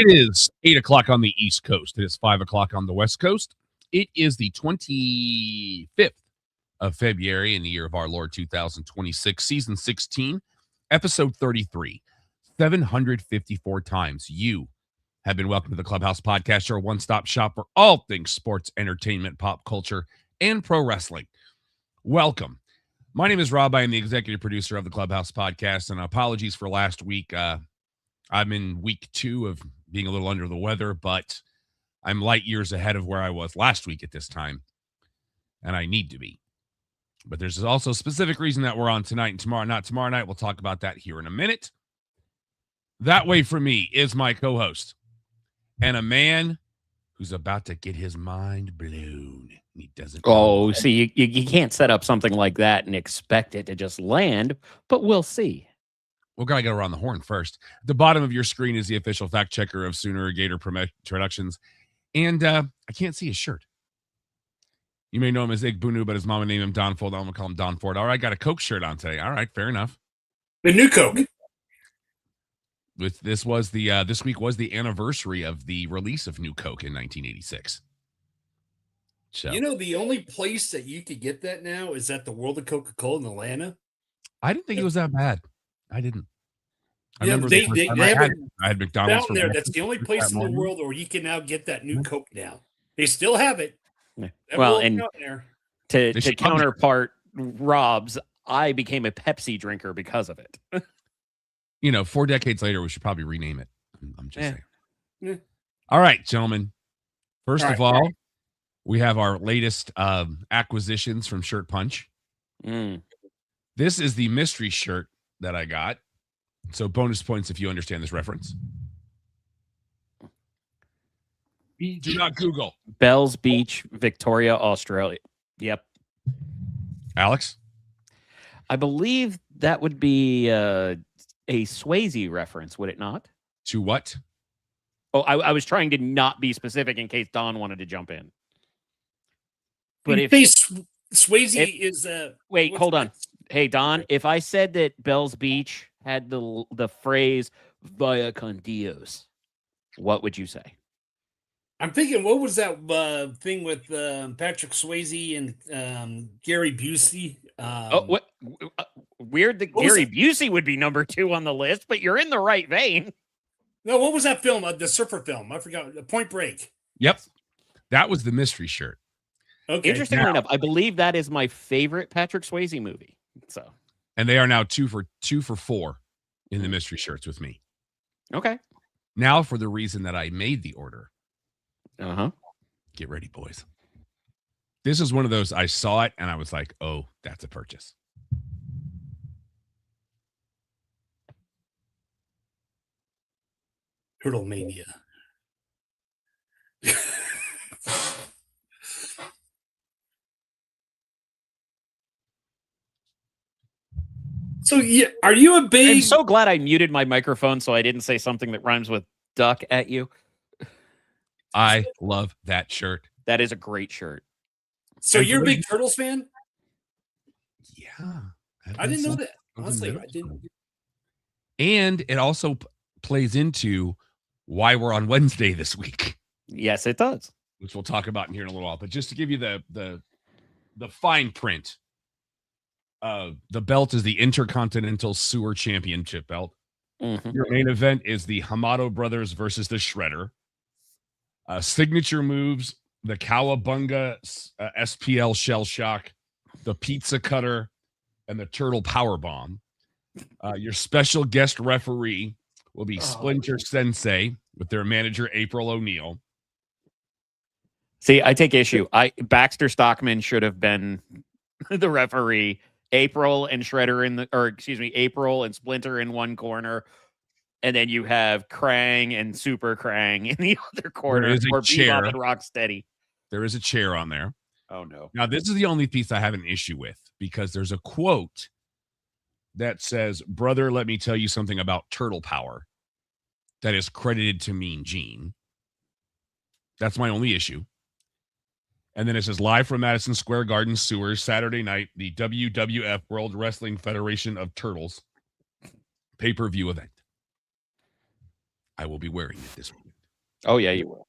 It is 8 o'clock on the East Coast. It is 5 o'clock on the West Coast. It is the 25th of February in the year of our Lord 2026, season 16, episode 33. 754 times you have been welcome to the Clubhouse Podcast, your one-stop shop for all things sports, entertainment, pop culture, and pro wrestling. Welcome. My name is Rob. I am the executive producer of the Clubhouse Podcast, and apologies for last week. I'm in week 2 of being a little under the weather, but I'm light years ahead of where I was last week at this time, and I need to be. But there's also a specific reason that we're on tonight and tomorrow. Not tomorrow night. We'll talk about that here in a minute. That way for me is my co-host and a man who's about to get his mind blown. He doesn't. Oh, see, you can't set up something like that and expect it to just land, but we'll see. We're going to go around the horn first. At the bottom of your screen is the official fact checker of Sooner Gator Productions. And I can't see his shirt. You may know him as Ig Bunu, but his mama named him Don Ford. I'm going to call him Don Ford. All right, got a Coke shirt on today. All right, fair enough. The new Coke. This week was the anniversary of the release of New Coke in 1986. So, you know, the only place that you could get that now is at the World of Coca-Cola in Atlanta. I didn't think it was that bad. I didn't. I Yeah, remember I had McDonald's down there. That's the only place in the world where you can now get that new Coke now. They still have it. Well, and to counterpart Rob's, I became a Pepsi drinker because of it. 4 decades later, we should probably rename it. I'm just saying. Yeah. All right, gentlemen. First of all, we have our latest acquisitions from Shirt Punch. This is the mystery shirt that I got. So bonus points if you understand this reference. Do not Google. Bells Beach, Victoria, Australia. Yep. Alex? I believe that would be a Swayze reference, would it not? To what? Oh, I was trying to not be specific in case Don wanted to jump in. But if Swayze is wait, hold on. Hey, Don, if I said that Bells Beach had the phrase "via con Dios," what would you say? I'm thinking, what was that thing with Patrick Swayze and Gary Busey? Weird that Gary Busey would be number 2 on the list, but you're in the right vein. No, what was that film? The surfer film? I forgot. Point Break. Yep. That was the mystery shirt. Okay. Interestingly enough, I believe that is my favorite Patrick Swayze movie. So, and they are now 2 for 4 in the mystery shirts with me. Okay. Now for the reason that I made the order. Get ready, boys. This is one of those, I saw it and I was like, oh, that's a purchase. Turtle Mania. So, yeah, are you a big... I'm so glad I muted my microphone so I didn't say something that rhymes with duck at you. I love that shirt. That is a great shirt. So you're a big Turtles fan? Yeah. I didn't know that. Honestly, I didn't. And it also plays into why we're on Wednesday this week. Yes, it does. Which we'll talk about in here in a little while. But just to give you the fine print, the belt is the Intercontinental Sewer Championship belt. Your main event is the Hamato Brothers versus the Shredder. Signature moves, the Cowabunga SPL Shell Shock, the Pizza Cutter, and the Turtle Power Bomb. Your special guest referee will be Splinter Sensei with their manager, April O'Neil. See, I take issue. Baxter Stockman should have been the referee. April and April and Splinter in one corner. And then you have Krang and Super Krang in the other corner. There is a chair. Bebop and Rocksteady. There is a chair on there. Oh, no. Now, this is the only piece I have an issue with because there's a quote that says, "Brother, let me tell you something about turtle power," that is credited to Mean Gene. That's my only issue. And then it says, live from Madison Square Garden sewers, Saturday night, the WWF World Wrestling Federation of Turtles pay-per-view event. I will be wearing it this week. Oh, yeah, you will.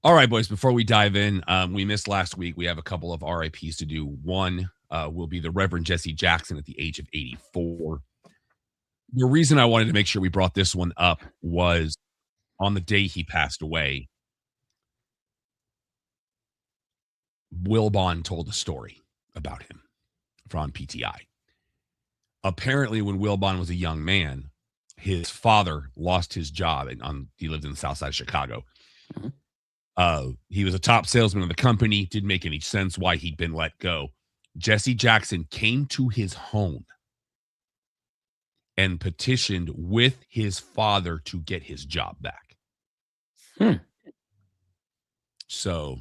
All right, boys, before we dive in, we missed last week. We have a couple of RIPs to do. One will be the Reverend Jesse Jackson at the age of 84. The reason I wanted to make sure we brought this one up was on the day he passed away, Wilbon told a story about him from PTI. Apparently, when Wilbon was a young man, his father lost his job, and he lived in the south side of Chicago. He was a top salesman of the company. Didn't make any sense why he'd been let go. Jesse Jackson came to his home and petitioned with his father to get his job back. So,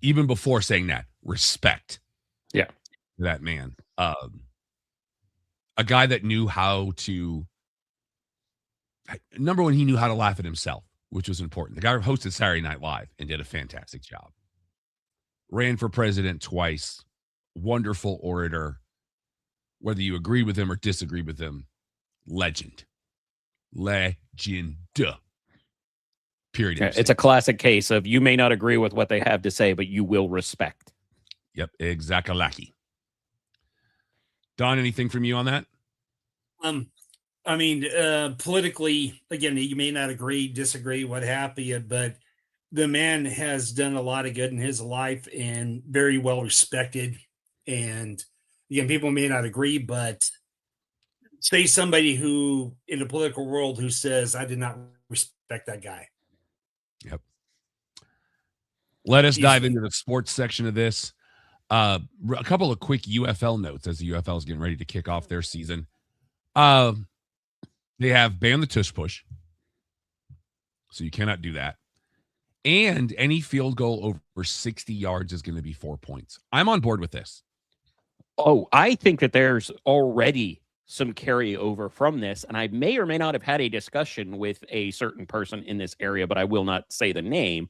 even before saying that, respect. Yeah. That man. A guy that knew how to, number one, he knew how to laugh at himself, which was important. The guy who hosted Saturday Night Live and did a fantastic job. Ran for president twice. Wonderful orator. Whether you agree with him or disagree with him, legend. Legend. Period. Yeah, it's a classic case of you may not agree with what they have to say, but you will respect. Yep, exactly. Don, anything from you on that? I mean, politically, again, you may not agree, disagree, what have you, but the man has done a lot of good in his life and very well respected. And again, people may not agree, but say somebody who in the political world who says, I did not respect that guy. Yep. Let us dive into the sports section of this. A couple of quick UFL notes as the UFL is getting ready to kick off their season. They have banned the tush push, so you cannot do that. And any field goal over 60 yards is going to be 4 points. I'm on board with this. Oh, I think that there's already some carryover from this, and I may or may not have had a discussion with a certain person in this area, but I will not say the name.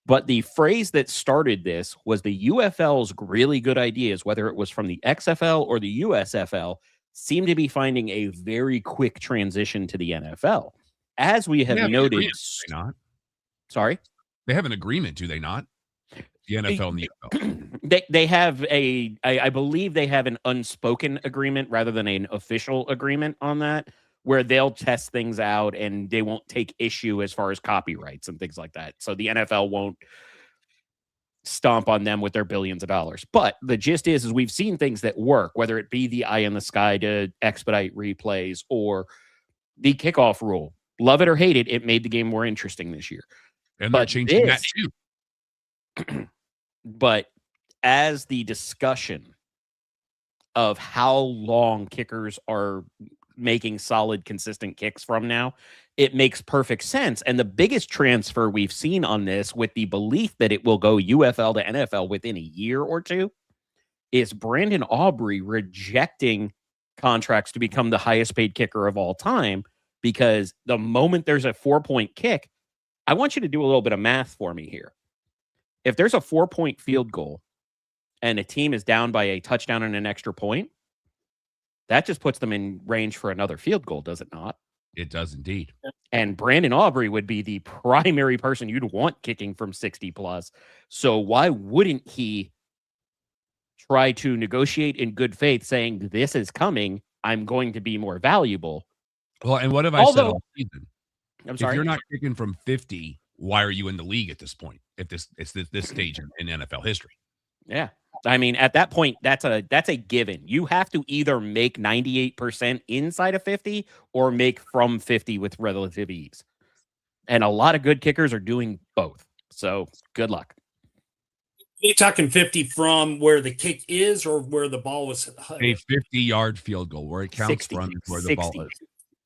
But the phrase that started this was the UFL's really good ideas, whether it was from the XFL or the USFL, seem to be finding a very quick transition to the NFL. As we have noted, not. Sorry? They have an agreement, do they not? The NFL and the UFL. They have I believe they have an unspoken agreement rather than an official agreement on that, where they'll test things out and they won't take issue as far as copyrights and things like that. So the NFL won't stomp on them with their billions of dollars. But the gist is we've seen things that work, whether it be the eye in the sky to expedite replays or the kickoff rule. Love it or hate it, it made the game more interesting this year. And they're changing that too. But as the discussion of how long kickers are making solid, consistent kicks from now, it makes perfect sense. And the biggest transfer we've seen on this, with the belief that it will go UFL to NFL within a year or two, is Brandon Aubrey rejecting contracts to become the highest paid kicker of all time, because the moment there's a 4-point kick, I want you to do a little bit of math for me here. If there's a 4-point field goal and a team is down by a touchdown and an extra point, that just puts them in range for another field goal, does it not? It does indeed. And Brandon Aubrey would be the primary person you'd want kicking from 60 plus. So why wouldn't he try to negotiate in good faith, saying this is coming, I'm going to be more valuable? Well, and what have I said all season? I'm sorry. If you're not kicking from 50, why are you in the league at this point? If it's this stage in NFL history. Yeah. I mean, at that point, that's a given. You have to either make 98% inside of 50 or make from 50 with relative ease. And a lot of good kickers are doing both. So good luck. You're talking 50 from where the kick is or where the ball was? A 50-yard field goal, where it counts 60, from where the ball is.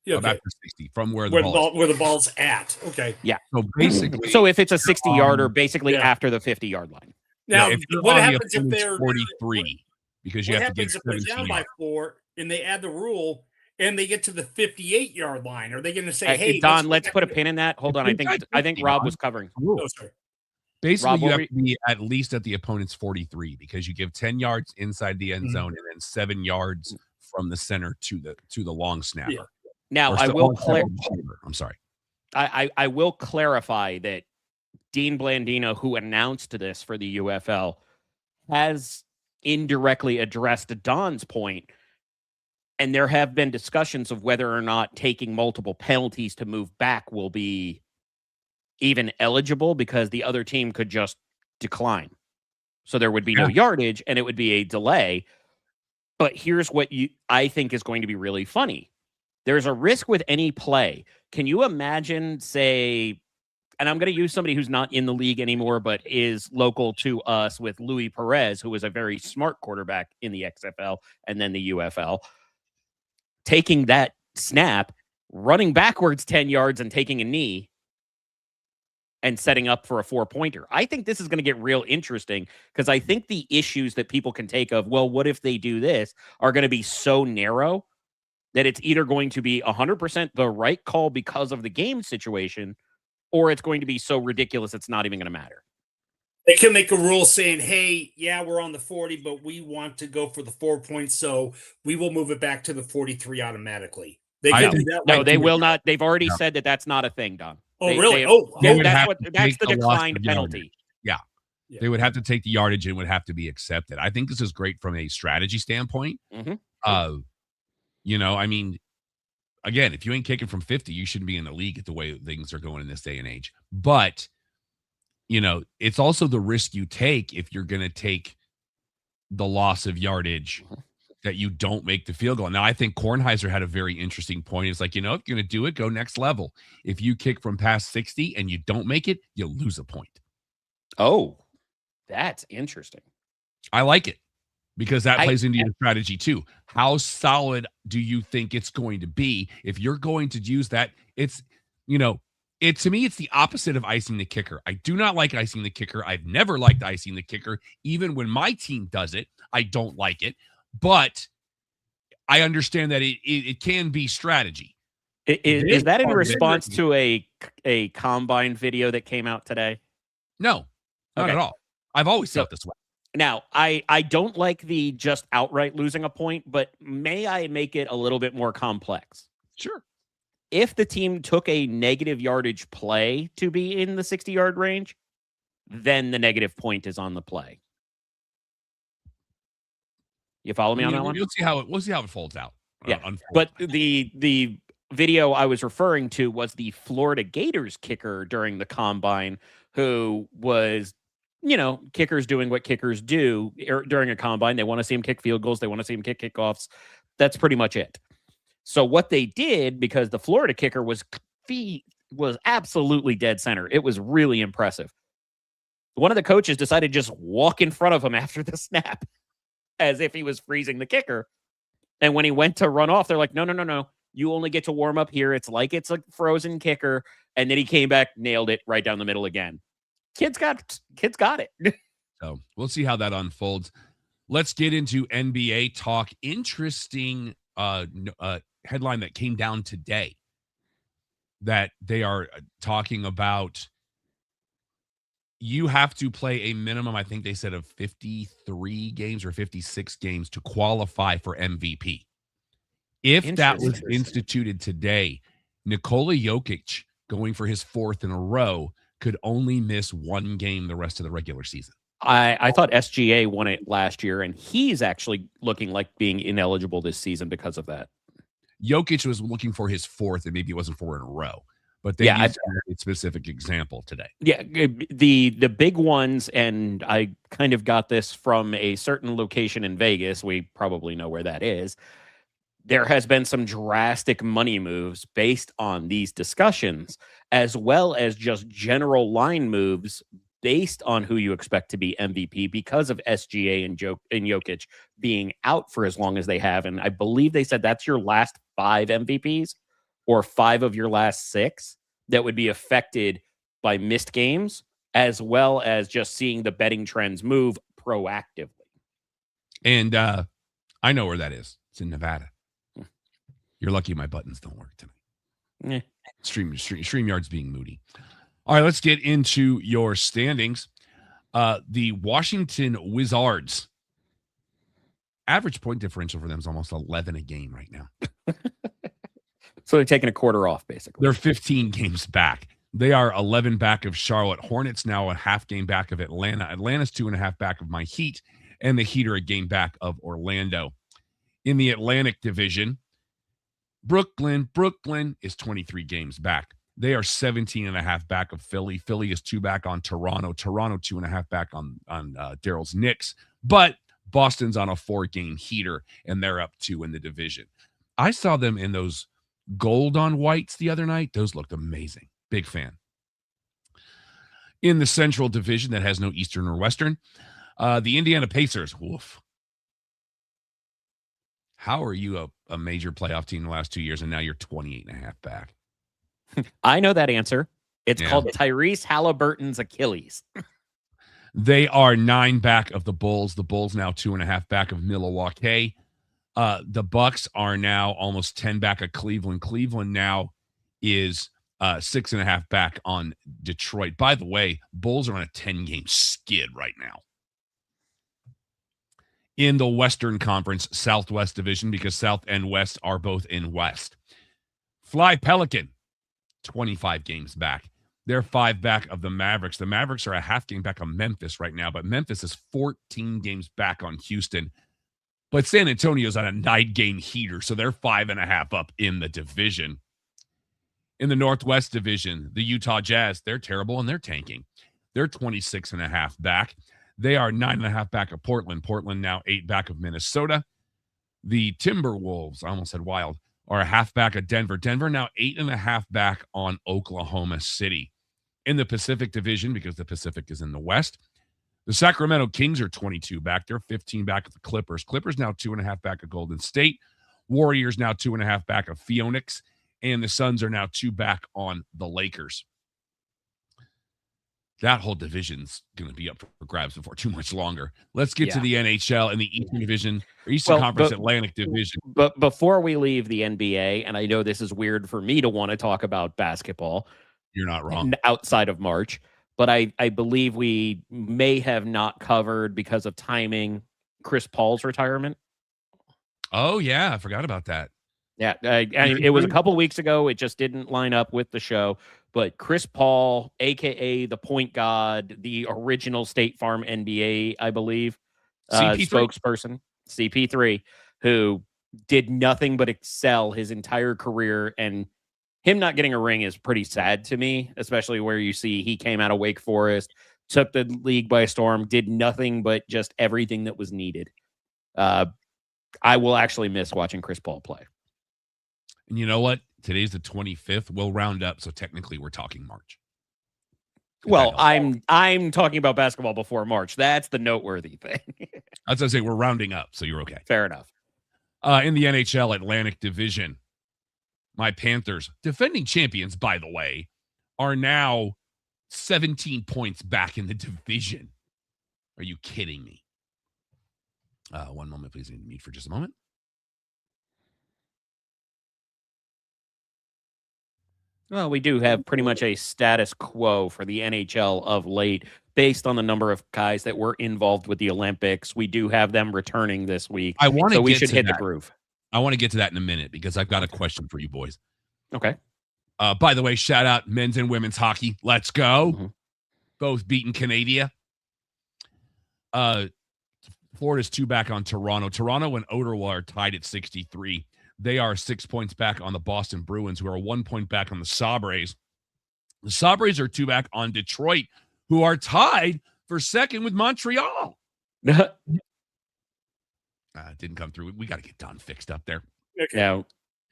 Yeah, okay. Back to 60, from where the ball's at. Okay. Yeah. So basically, so if it's a 60-yarder, basically after the 50-yard line. Now, if what happens if they're 43? Because you have to get 17 down by 4 and they add the rule and they get to the 58-yard line? Are they going to say, "Hey, Don, let's put a pin in that"? Hold on, I think Rob was covering. Oh, sorry. Basically, Rob, you have to be at least at the opponent's 43 because you give 10 yards inside the end zone and then 7 yards from the center to the long snapper. Yeah. Now, Or I so- will I'm sorry. I will clarify that Dean Blandino, who announced this for the UFL, has indirectly addressed Don's point, and there have been discussions of whether or not taking multiple penalties to move back will be even eligible, because the other team could just decline. So there would be no yardage, and it would be a delay. But here's what I think is going to be really funny. There's a risk with any play. Can you imagine, say, and I'm going to use somebody who's not in the league anymore, but is local to us, with Luis Perez, who was a very smart quarterback in the XFL and then the UFL, taking that snap, running backwards 10 yards and taking a knee and setting up for a 4-pointer. I think this is going to get real interesting, because I think the issues that people can take of, well, what if they do this, are going to be so narrow that it's either going to be 100% the right call because of the game situation, or it's going to be so ridiculous it's not even going to matter. They can make a rule saying, hey, yeah, we're on the 40, but we want to go for the 4 points, so we will move it back to the 43 automatically. They can do that. No, they will not. They've already said that that's not a thing, Don. Oh, really? That's the declined penalty. Yeah. They would have to take the yardage and would have to be accepted. I think this is great from a strategy standpoint. I mean, again, if you ain't kicking from 50, you shouldn't be in the league at the way things are going in this day and age. But, it's also the risk you take if you're going to take the loss of yardage that you don't make the field goal. Now, I think Kornheiser had a very interesting point. It's like, if you're going to do it, go next level. If you kick from past 60 and you don't make it, you lose a point. Oh, that's interesting. I like it, because that plays into your strategy too. How solid do you think it's going to be? If you're going to use that, to me, it's the opposite of icing the kicker. I do not like icing the kicker. I've never liked icing the kicker. Even when my team does it, I don't like it. But I understand that it can be strategy. Is that in response to a combine video that came out today? No, not at all. I've always felt this way. Now, I don't like the just outright losing a point, but may I make it a little bit more complex? Sure. If the team took a negative yardage play to be in the 60-yard range, then the negative point is on the play. You follow me on that one? We'll see how it folds out. Yeah, but the video I was referring to was the Florida Gators kicker during the combine, who was, kickers doing what kickers do during a combine. They want to see him kick field goals. They want to see him kick kickoffs. That's pretty much it. So what they did, because the Florida kicker was absolutely dead center, it was really impressive. One of the coaches decided to just walk in front of him after the snap, as if he was freezing the kicker. And when he went to run off, they're like, no. You only get to warm up here. It's like it's a frozen kicker. And then he came back, nailed it right down the middle again. Kids got it. So we'll see how that unfolds. Let's get into NBA talk. Interesting headline that came down today, that they are talking about you have to play a minimum, I think they said, of 53 games or 56 games to qualify for MVP. If that was instituted today, Nikola Jokic, going for his 4th in a row, could only miss one game the rest of the regular season. I thought SGA won it last year, and he's actually looking like being ineligible this season because of that. Jokic was looking for his 4th, and maybe it wasn't 4 in a row. But they used a specific example today. Yeah, the big ones, and I kind of got this from a certain location in Vegas. We probably know where that is. There has been some drastic money moves based on these discussions, as well as just general line moves based on who you expect to be MVP, because of SGA and Jokic being out for as long as they have. And I believe they said that's your last 5 MVPs, or 5 of your last 6 that would be affected by missed games, as well as just seeing the betting trends move proactively. And I know where that is. It's in Nevada. You're lucky my buttons don't work tonight. StreamYard's being moody. All right, let's get into your standings. The Washington Wizards, average point differential for them is almost 11 a game right now. So they're taking a quarter off, basically. They're 15 games back. They are 11 back of Charlotte Hornets, now a half game back of Atlanta. Atlanta's 2.5 back of my Heat, and the Heat are a game back of Orlando. In the Atlantic Division, Brooklyn is 23 games back. They are 17.5 back of Philly. Philly is 2 back on Toronto. Toronto 2.5 back on Daryl's Knicks. But Boston's on a 4-game heater, and they're up 2 in the division. I saw them in those gold on whites the other night. Those looked amazing. Big fan. In the Central Division that has no Eastern or Western, the Indiana Pacers. Woof. How are you a major playoff team in the last 2 years, and now you're 28.5 back? I know that answer. It's called Tyrese Halliburton's Achilles. They are 9 back of the Bulls. The Bulls now 2.5 back of Milwaukee. The Bucks are now almost 10 back of Cleveland. Cleveland now is 6.5 back on Detroit. By the way, Bulls are on a 10-game skid right now. In the Western Conference, Southwest Division, because South and West are both in West. Fly Pelican, 25 games back. They're 5 back of the Mavericks. The Mavericks are a half game back on Memphis right now, but Memphis is 14 games back on Houston. But San Antonio's on a 9-game heater, so they're 5.5 up in the division. In the Northwest Division, the Utah Jazz, they're terrible and they're tanking. They're 26.5 back. They are 9.5 back of Portland. Portland now 8 back of Minnesota. The Timberwolves, I almost said Wild, are a half back of Denver. Denver now 8.5 back on Oklahoma City. In the Pacific Division, because the Pacific is in the West, the Sacramento Kings are 22 back. They're 15 back of the Clippers. Clippers now 2.5 back of Golden State. Warriors now 2.5 back of Phoenix. And the Suns are now 2 back on the Lakers. That whole division's going to be up for grabs before too much longer. Let's get to the NHL and the Eastern Division, or Eastern Conference Atlantic Division. But before we leave the NBA, and I know this is weird for me to want to talk about basketball. You're not wrong. Outside of March, but I believe we may have not covered, because of timing, Chris Paul's retirement. Oh, yeah. I forgot about that. Yeah, it was a couple weeks ago. It just didn't line up with the show. But Chris Paul, a.k.a. the point god, the original State Farm NBA, I believe, spokesperson, CP3, who did nothing but excel his entire career. And him not getting a ring is pretty sad to me, especially where you see he came out of Wake Forest, took the league by storm, did nothing but just everything that was needed. I will actually miss watching Chris Paul play. And you know what? Today's the 25th. We'll round up, so technically we're talking March. Well, I'm talking about basketball before March. That's the noteworthy thing. As I say, we're rounding up, so you're okay. Fair enough. In the NHL Atlantic Division, my Panthers, defending champions, by the way, are now 17 points back in the division. Are you kidding me? One moment, please. I need to mute for just a moment. Well, we do have pretty much a status quo for the NHL of late, based on the number of guys that were involved with the Olympics. We do have them returning this week. So we should hit the groove. I want to get to that in a minute, because I've got a question for you boys. Okay. By the way, shout out men's and women's hockey. Let's go. Mm-hmm. Both beating Canada. Florida's 2 back on Toronto. Toronto and Ottawa are tied at 63. They are 6 points back on the Boston Bruins, who are 1 point back on the Sabres. The Sabres are 2 back on Detroit, who are tied for second with Montreal. Didn't come through. We got to get Don fixed up there. Okay. Yeah.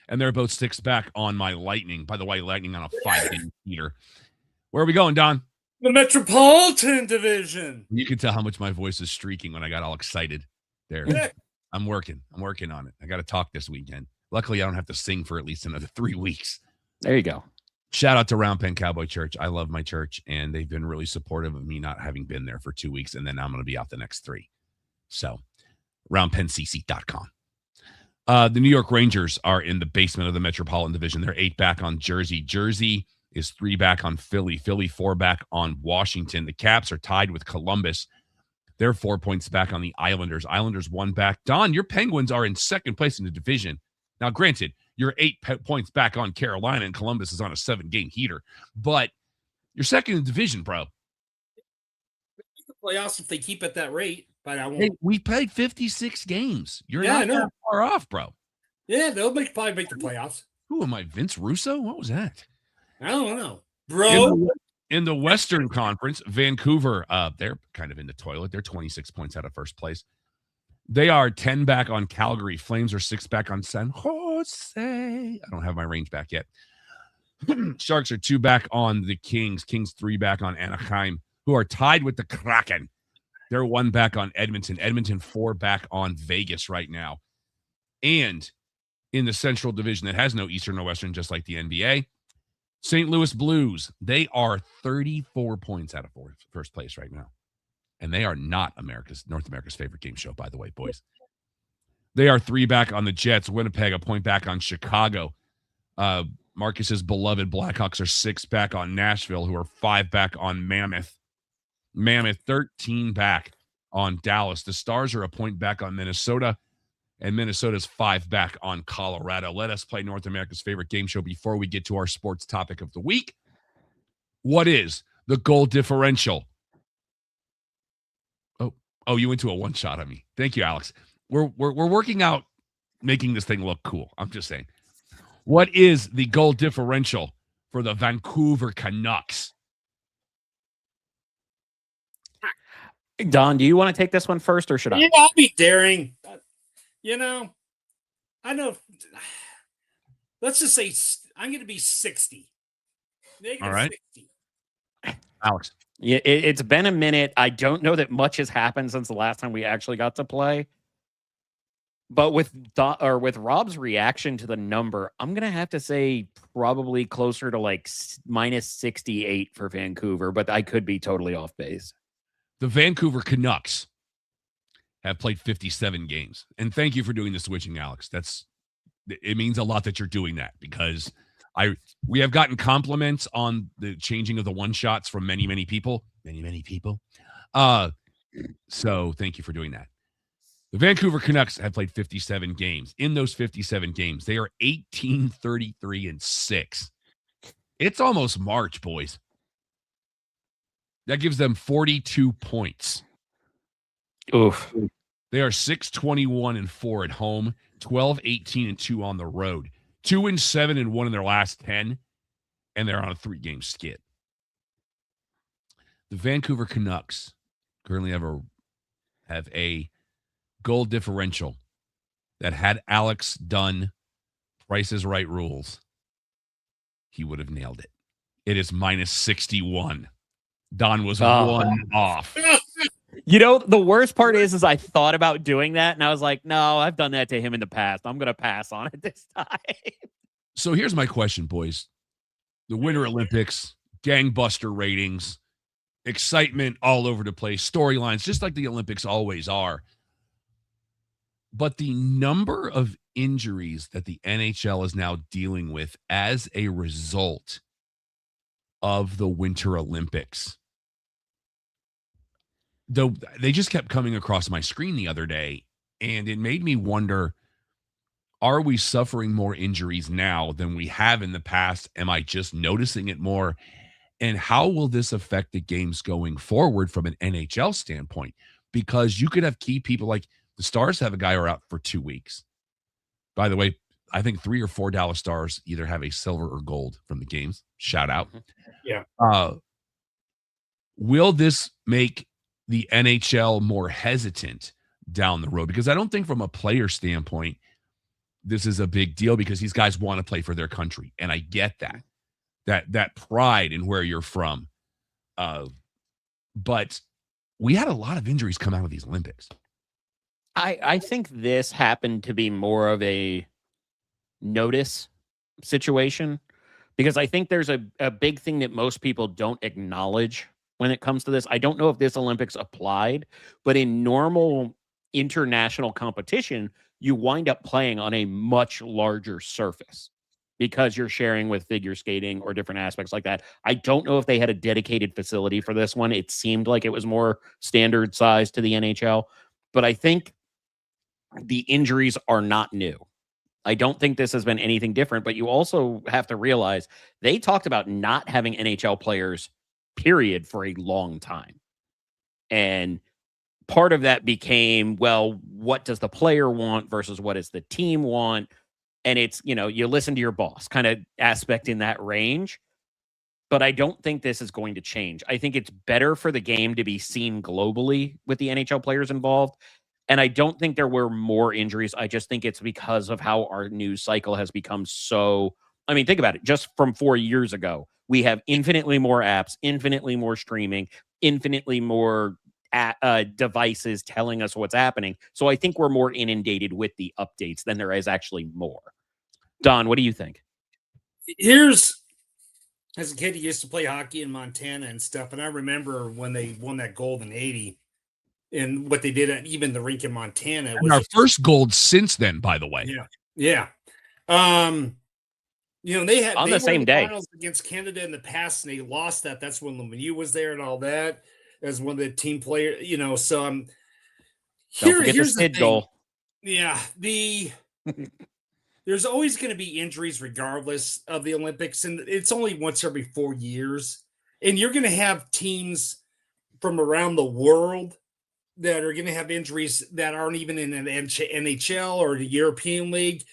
And they're both 6 back on my Lightning. By the way, Lightning on a 5-game heater. Where are we going, Don? The Metropolitan Division. You can tell how much my voice is streaking when I got all excited there. Yeah. I'm working on it. I got to talk this weekend. Luckily, I don't have to sing for at least another 3 weeks. There you go. Shout out to Round Pen Cowboy Church. I love my church, and they've been really supportive of me not having been there for 2 weeks, and then I'm going to be out the next 3. So, roundpencc.com. The New York Rangers are in the basement of the Metropolitan Division. They're 8 back on Jersey. Jersey is 3 back on Philly. Philly 4 back on Washington. The Caps are tied with Columbus. They're 4 points back on the Islanders. Islanders 1 back. Don, your Penguins are in second place in the division. Now, granted, You're 8 points back on Carolina, and Columbus is on a 7-game heater. But you're second in the division, bro. The playoffs if they keep at that rate, but I won't. Hey, we played 56 games. You're Yeah, I not know. that far off, bro. Yeah, they'll probably make the playoffs. Who am I, Vince Russo? What was that? I don't know, bro. In the Western Conference, Vancouver, they're kind of in the toilet. They're 26 points out of first place. They are 10 back on Calgary. Flames are 6 back on San Jose. I don't have my range back yet. Sharks are 2 back on the Kings. Kings 3 back on Anaheim, who are tied with the Kraken. They're 1 back on Edmonton. Edmonton 4 back on Vegas right now. And in the Central Division that has no Eastern or Western, just like the NBA, St. Louis Blues, they are 34 points out of first place right now. And they are not North America's favorite game show, by the way, boys. They are 3 back on the Jets. Winnipeg, a point back on Chicago. Marcus's beloved Blackhawks are 6 back on Nashville, who are 5 back on Mammoth. Mammoth 13 back on Dallas. The Stars are a point back on Minnesota, and Minnesota's 5 back on Colorado. Let us play North America's favorite game show before we get to our sports topic of the week. What is the goal differential? Oh, you went to a one shot on me. Thank you, Alex. We're working out making this thing look cool. I'm just saying. What is the goal differential for the Vancouver Canucks? Don, do you want to take this one first, or should I? Yeah, I'll be daring. I know. Let's just say I'm going to be 60. Negative all right. 60. Alex. Yeah, it's been a minute. I don't know that much has happened since the last time we actually got to play. But with Rob's reaction to the number, I'm going to have to say probably closer to like minus 68 for Vancouver, but I could be totally off base. The Vancouver Canucks have played 57 games. And thank you for doing the switching, Alex. It means a lot that you're doing that, because we have gotten compliments on the changing of the one shots from many, many people. Many people. So thank you for doing that. The Vancouver Canucks have played 57 games. In those 57 games, they are 18-33-6. It's almost March, boys. That gives them 42 points. Oof. They are 6-21-4 at home, 12-18-2 on the road, 2-7-1 in their last 10, and they're on a 3-game skid. The Vancouver Canucks currently have a goal differential that, had Alex done Price is Right rules, he would have nailed it. It is minus 61. Don was 1 off. You know, the worst part is I thought about doing that, and I was like, no, I've done that to him in the past. I'm going to pass on it this time. So here's my question, boys. The Winter Olympics, gangbuster ratings, excitement all over the place, storylines, just like the Olympics always are. But the number of injuries that the NHL is now dealing with as a result of the Winter Olympics, though, they just kept coming across my screen the other day, and it made me wonder, are we suffering more injuries now than we have in the past? Am I just noticing it more? And how will this affect the games going forward from an NHL standpoint? Because you could have key people like the Stars have a guy who are out for 2 weeks. By the way, I think 3 or 4 Dallas Stars either have a silver or gold from the games. Shout out. Yeah. Will this make the NHL more hesitant down the road? Because I don't think from a player standpoint, this is a big deal, because these guys want to play for their country. And I get that pride in where you're from. But we had a lot of injuries come out of these Olympics. I think this happened to be more of a notice situation, because I think there's a big thing that most people don't acknowledge when it comes to this. I don't know if this Olympics applied, but in normal international competition, you wind up playing on a much larger surface because you're sharing with figure skating or different aspects like that. I don't know if they had a dedicated facility for this one. It seemed like it was more standard size to the NHL, but I think the injuries are not new. I don't think this has been anything different, but you also have to realize they talked about not having NHL players, period, for a long time. And part of that became, well, what does the player want versus what does the team want? And it's, you listen to your boss kind of aspect in that range. But I don't think this is going to change. I think it's better for the game to be seen globally with the NHL players involved. And I don't think there were more injuries. I just think it's because of how our news cycle has become so. I mean, think about it. Just from 4 years ago, we have infinitely more apps, infinitely more streaming, infinitely more devices telling us what's happening. So I think we're more inundated with the updates than there is actually more. Don, what do you think? As a kid, he used to play hockey in Montana and stuff. And I remember when they won that gold in 80 and what they did at even the rink in Montana. Was our first gold since then, by the way. Yeah. They had on the same day finals against Canada in the past, and they lost that. That's when Lemieux was there and all that as one of the team players. So I'm here's the thing. Goal. Yeah, there's always going to be injuries regardless of the Olympics, and it's only once every 4 years. And you're going to have teams from around the world that are going to have injuries that aren't even in an NHL or the European League.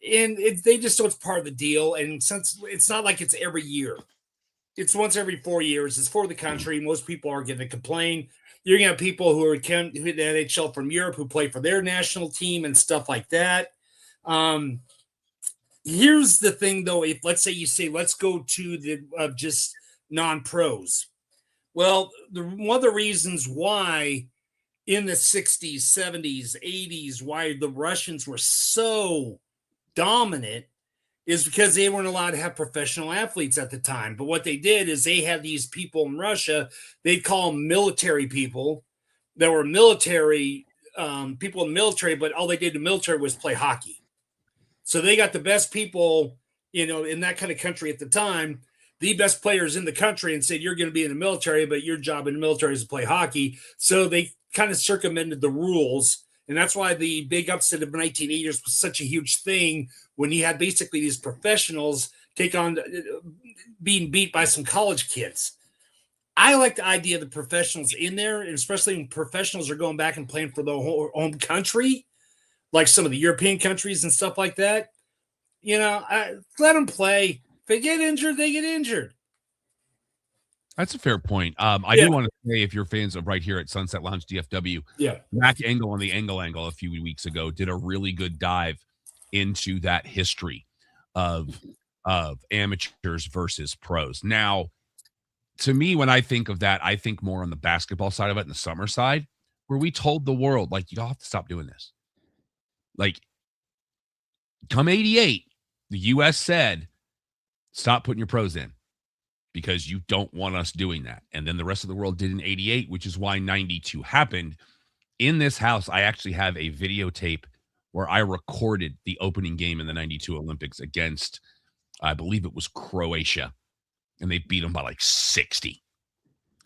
And they just know it's part of the deal. And since it's not like it's every year, it's once every 4 years. It's for the country. Most people are going to complain. You're going to have people who are the NHL from Europe who play for their national team and stuff like that. Here's the thing, though. If let's say let's go to the just non-pros. Well, one of the reasons why in the 60s, 70s, 80s, why the Russians were so dominant is because they weren't allowed to have professional athletes at the time. But what they did is they had these people in Russia, they'd call them military people that were military, people in the military, but all they did in the military was play hockey. So they got the best people, in that kind of country at the time, the best players in the country, and said, you're going to be in the military, but your job in the military is to play hockey. So they kind of circumvented the rules. And that's why the big upset of the 1980s was such a huge thing when you had basically these professionals take on being beat by some college kids. I like the idea of the professionals in there, and especially when professionals are going back and playing for the home country, like some of the European countries and stuff like that. Let them play. If they get injured, they get injured. That's a fair point. I do want to say, if you're fans of right here at Sunset Lounge DFW, Mac Engel on the Angle a few weeks ago did a really good dive into that history of amateurs versus pros. Now, to me, when I think of that, I think more on the basketball side of it and the summer side, where we told the world, like, you don't have to stop doing this. Like, come 88, the U.S. said, stop putting your pros in, because you don't want us doing that. And then the rest of the world did in 88, which is why 92 happened. In this house, I actually have a videotape where I recorded the opening game in the 92 Olympics against, I believe it was Croatia, and they beat them by like 60.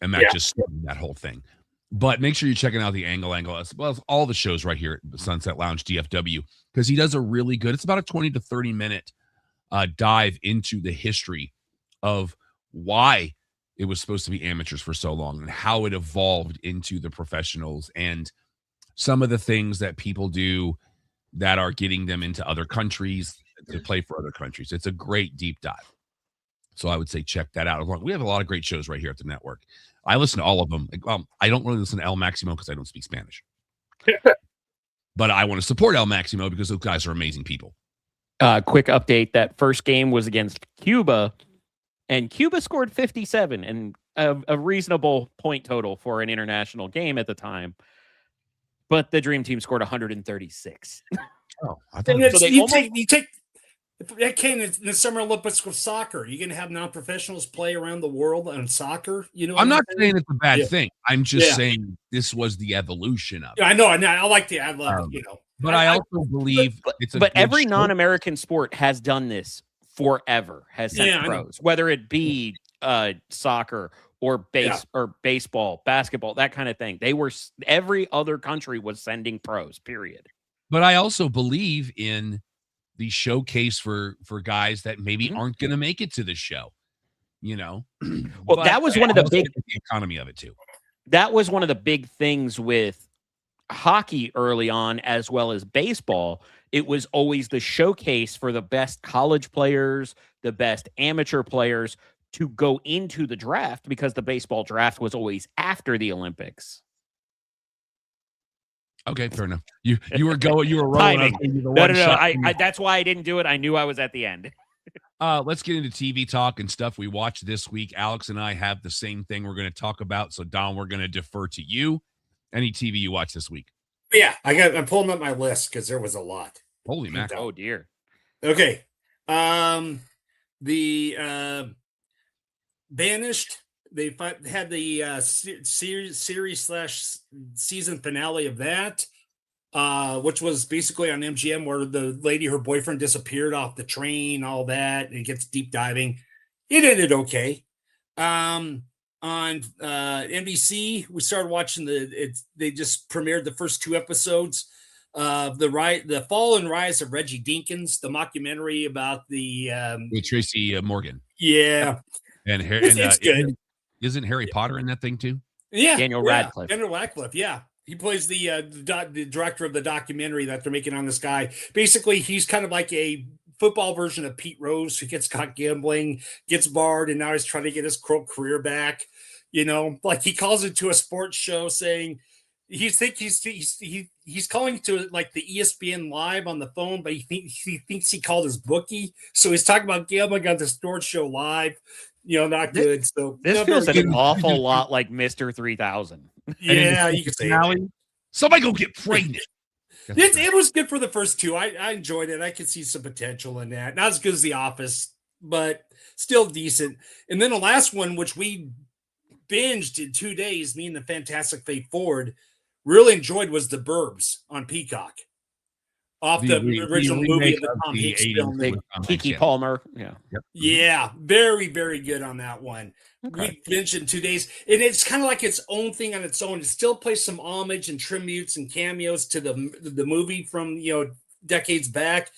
And that just started that whole thing. But make sure you're checking out the Angle as well as all the shows right here at the Sunset Lounge DFW, because he does a really good, it's about a 20 to 30 minute dive into the history of why it was supposed to be amateurs for so long and how it evolved into the professionals and some of the things that people do that are getting them into other countries to play for other countries. It's a great deep dive. So I would say check that out. We have a lot of great shows right here at the network. I listen to all of them. I don't really listen to El Maximo because I don't speak Spanish. But I want to support El Maximo because those guys are amazing people. Quick update. That first game was against Cuba, and Cuba scored 57, and a reasonable point total for an international game at the time. But the Dream Team scored 136. Oh, I thought you take that came in the Summer Olympics with soccer. You're going to have non-professionals play around the world on soccer. I'm not saying it's a bad thing. I'm just saying this was the evolution of it. I know. I like the I love it, But I also believe but every non-American sport has done this forever, has sent pros, whether it be soccer or baseball, basketball, that kind of thing. Every other country was sending pros, period. But I also believe in the showcase for guys that maybe Mhm. aren't going to make it to the show, you know. Well, But that was I one of the also big get the economy of it too. that was one of the big things with hockey early on, as well as baseball. It was always the showcase for the best college players, the best amateur players to go into the draft, because the baseball draft was always after the Olympics. Okay, fair enough. You were rolling. Timing. I was the No, one no, no. shot. I that's why I didn't do it. I knew I was at the end. Let's get into TV talk and stuff we watched this week. Alex and I have the same thing we're going to talk about. So, Don, we're going to defer to you. Any TV you watched this week? Yeah, I'm pulling up my list because there was a lot. Holy mac! Oh dear. Okay. The Banished. They had the series/season finale of that, which was basically on MGM, where the lady, her boyfriend, disappeared off the train, all that, and it gets deep diving. It ended okay. On NBC, we started watching they just premiered the first 2 episodes of the fall and rise of Reggie Dinkins, the mockumentary about the With Tracy Morgan. Yeah, And it's good. Isn't Harry Potter in that thing too? Yeah, Daniel Radcliffe. Daniel Radcliffe, yeah. He plays the director of the documentary that they're making on this guy. Basically, he's kind of like a football version of Pete Rose, who gets caught gambling, gets barred, and now he's trying to get his career back. You know, like he calls into a sports show saying he's calling to like the ESPN Live on the phone, but he thinks he called his bookie, so he's talking about gambling on the sports show live. You know, not good. So This feels an awful lot like Mr. 3000. Yeah, you could say that. Somebody go get pregnant. It was good for the first 2. I enjoyed it. I could see some potential in that. Not as good as The Office, but still decent. And then the last one, which we binged in 2 days, me and the Fantastic Faith Ford, really enjoyed, was The Burbs on Peacock. Off the original movie of the Tom Hanks film. Keke Palmer. Yeah. Yep. Yeah, very, very good on that one. Okay. We mentioned 2 days, and it's kind of like its own thing on its own. It still plays some homage and tributes and cameos to the movie from decades back,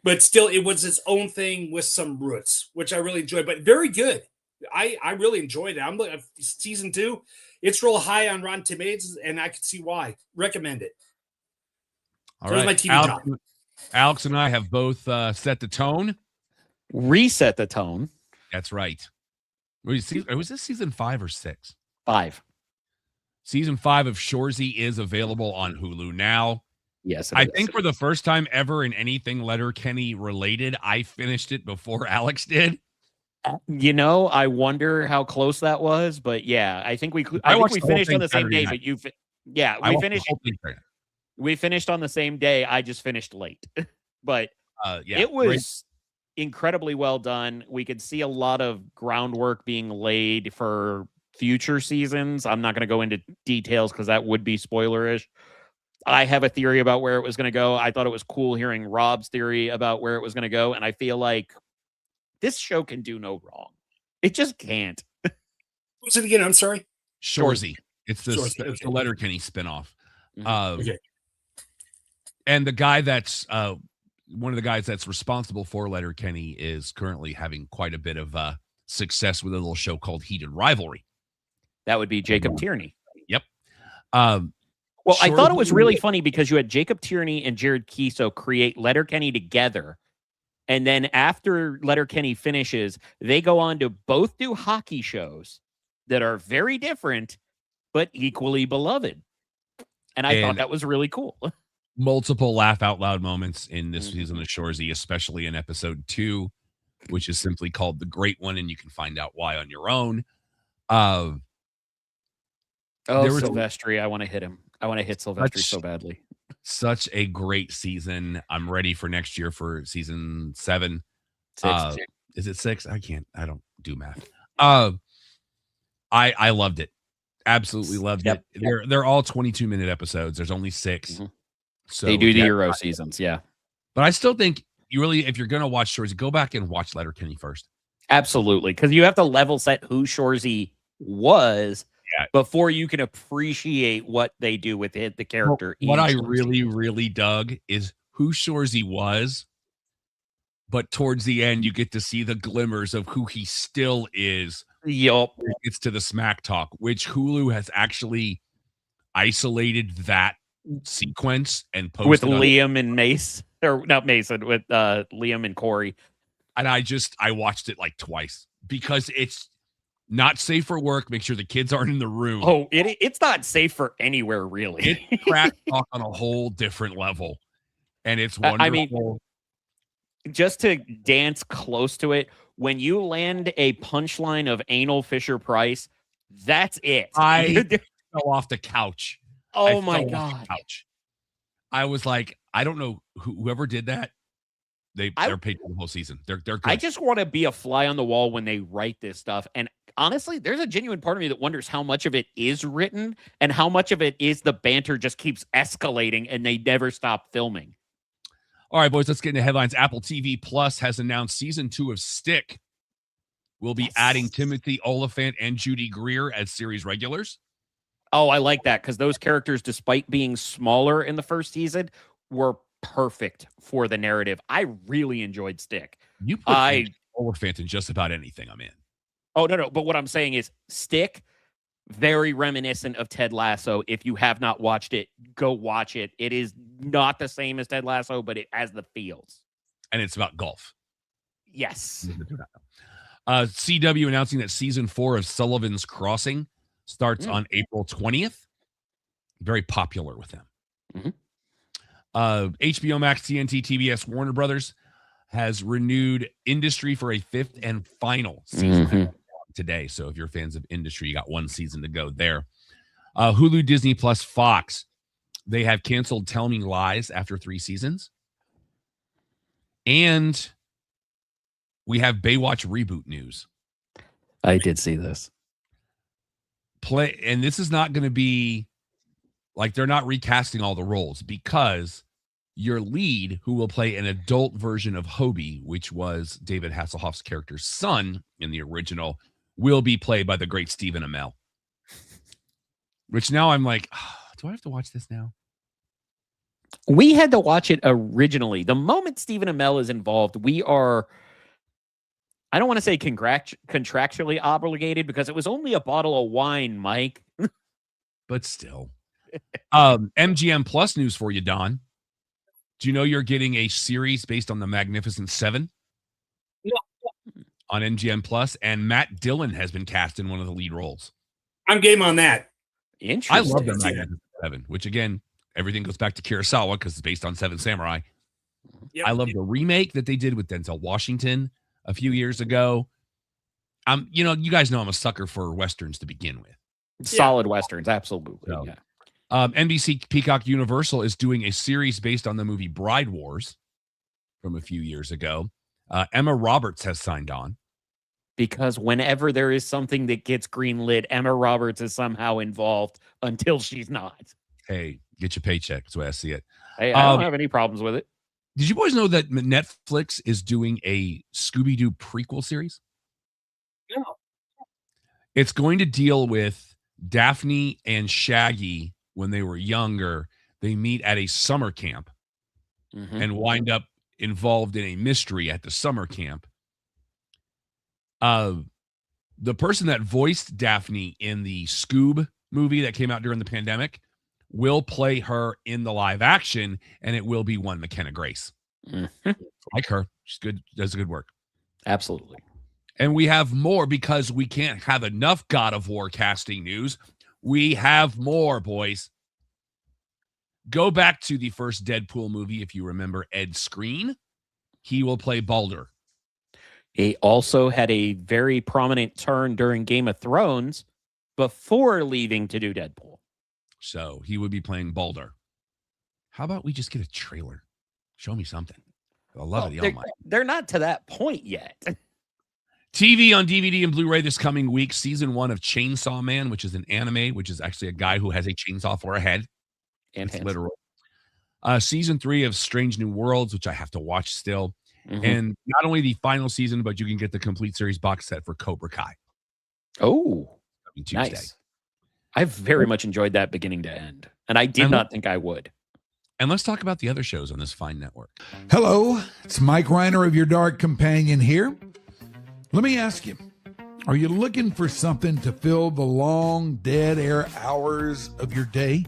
but still it was its own thing with some roots, which I really enjoyed. But very good. I really enjoyed it. I'm looking at season 2. It's real high on Rotten Tomatoes, and I can see why. Recommend it. All right. My TV Alex and I have both set the tone. Reset the tone. That's right. Was this season 5 or 6? 5. Season 5 of Shoresy is available on Hulu now. Yes, I think for the first time ever in anything Letterkenny related, I finished it before Alex did. I wonder how close that was, but yeah, I think we finished on the same day. But we finished on the same day. I just finished late, but it was incredibly well done. We could see a lot of groundwork being laid for future seasons. I'm not going to go into details because that would be spoilerish. I have a theory about where it was going to go. I thought it was cool hearing Rob's theory about where it was going to go, and I feel like this show can do no wrong. It just can't. What's it again? I'm sorry. Shoresy. It's the Letterkenny spinoff. Okay. And the guy that's one of the guys that's responsible for Letterkenny is currently having quite a bit of success with a little show called Heated Rivalry. That would be Jacob Tierney. Yep. Well, I thought it was really funny because you had Jacob Tierney and Jared Kiso create Letterkenny together. And then after Letterkenny finishes, they go on to both do hockey shows that are very different, but equally beloved. And I thought that was really cool. Multiple laugh out loud moments in this season of Shoresy, especially in episode 2, which is simply called The Great One, and you can find out why on your own. Silvestri, I want to hit him. I want to hit Silvestri so badly. Such a great season. I'm ready for next year for season 7. 6. Is it 6? I don't do math. I loved it. Absolutely loved it. They're all 22-minute episodes. There's only 6. Mm-hmm. So they do the Euro seasons, yeah. But I still think if you're going to watch Shoresy, go back and watch Letterkenny first. Absolutely, because you have to level set who Shoresy was before you can appreciate what they do with the character. What I really, really dug is who Shoresy was but towards the end, you get to see the glimmers of who he still is. Yup. It's to the smack talk, which Hulu has actually isolated that sequence and posted With on Liam and Mace, or not Mason, with Liam and Corey. And I watched it like twice because it's not safe for work. Make sure the kids aren't in the room. Oh, it's not safe for anywhere, really. It cracks talk on a whole different level. And it's wonderful. I mean, just to dance close to it, when you land a punchline of anal Fisher Price, that's it. I fell off the couch. Oh my God. I was like, I don't know whoever did that. They're paid for the whole season. They're good. I just want to be a fly on the wall when they write this stuff. And honestly, there's a genuine part of me that wonders how much of it is written and how much of it is the banter just keeps escalating and they never stop filming. All right, boys, let's get into headlines. Apple TV Plus has announced season 2 of Stick. We'll be adding Timothy Olyphant and Judy Greer as series regulars. Oh, I like that because those characters, despite being smaller in the first season, were perfect for the narrative. I really enjoyed Stick. You put Olyphant in just about anything I'm in. Oh, no. But what I'm saying is Stick, very reminiscent of Ted Lasso. If you have not watched it, go watch it. It is not the same as Ted Lasso, but it has the feels. And it's about golf. Yes. CW announcing that season 4 of Sullivan's Crossing starts on April 20th. Very popular with them. HBO Max, TNT, TBS, Warner Brothers has renewed Industry for a 5th and final season today. So if you're fans of Industry, you got one season to go there. Hulu, Disney Plus, Fox, they have canceled Tell Me Lies after 3 seasons. And we have Baywatch reboot news. I did see this. And this is not going to be like they're not recasting all the roles because your lead, who will play an adult version of Hobie, which was David Hasselhoff's character's son in the original, will be played by the great Stephen Amell. Which now I'm like, do I have to watch this now? We had to watch it originally. The moment Stephen Amell is involved, we are, I don't want to say contractually obligated because it was only a bottle of wine, Mike. But still. MGM Plus news for you, Don. Do you know you're getting a series based on the Magnificent Seven? Yeah. On MGM Plus, and Matt Dillon has been cast in one of the lead roles. I'm game on that. I love the Magnificent Seven, which again, everything goes back to Kurosawa because it's based on Seven Samurai. Yep. I love the remake that they did with Denzel Washington a few years ago. You guys know I'm a sucker for Westerns to begin with. Solid Westerns, absolutely. So, NBC Peacock Universal is doing a series based on the movie Bride Wars from a few years ago. Emma Roberts has signed on. Because whenever there is something that gets greenlit, Emma Roberts is somehow involved until she's not. Hey, get your paycheck. That's the way I see it. Hey, I don't have any problems with it. Did you boys know that Netflix is doing a Scooby-Doo prequel series? No. It's going to deal with Daphne and Shaggy when they were younger. They meet at a summer camp and wind up involved in a mystery at the summer camp. The person that voiced Daphne in the Scoob movie that came out during the pandemic will play her in the live action, and it will be one McKenna Grace. Like her. She's good, does good work. Absolutely. And we have more because we can't have enough God of War casting news. We have more, boys. Go back to the first Deadpool movie if you remember Ed Skrein. He will play Balder. He also had a very prominent turn during Game of Thrones before leaving to do Deadpool. So he would be playing Balder. How about we just get a trailer? Show me something. I love it. They're not to that point yet. TV on DVD and Blu-ray this coming week. Season 1 of Chainsaw Man, which is an anime, which is actually a guy who has a chainsaw for a head. And it's literal. Season 3 of Strange New Worlds, which I have to watch still. And not only the final season, but you can get the complete series box set for Cobra Kai. Oh, Tuesday. Nice. I've very much enjoyed that beginning to end. And I did not think I would. And let's talk about the other shows on this fine network. Hello, it's Mike Reiner of Your Dark Companion here. Let me ask you, are you looking for something to fill the long dead air hours of your day?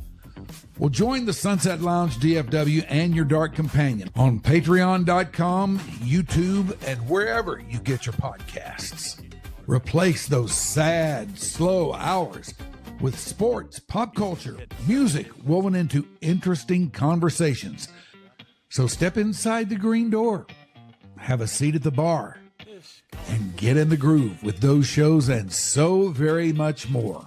Well, join the Sunset Lounge DFW and Your Dark Companion on patreon.com, YouTube, and wherever you get your podcasts. Replace those sad, slow hours with sports, pop culture, music woven into interesting conversations. So step inside the green door, have a seat at the bar, and get in the groove with those shows and so very much more.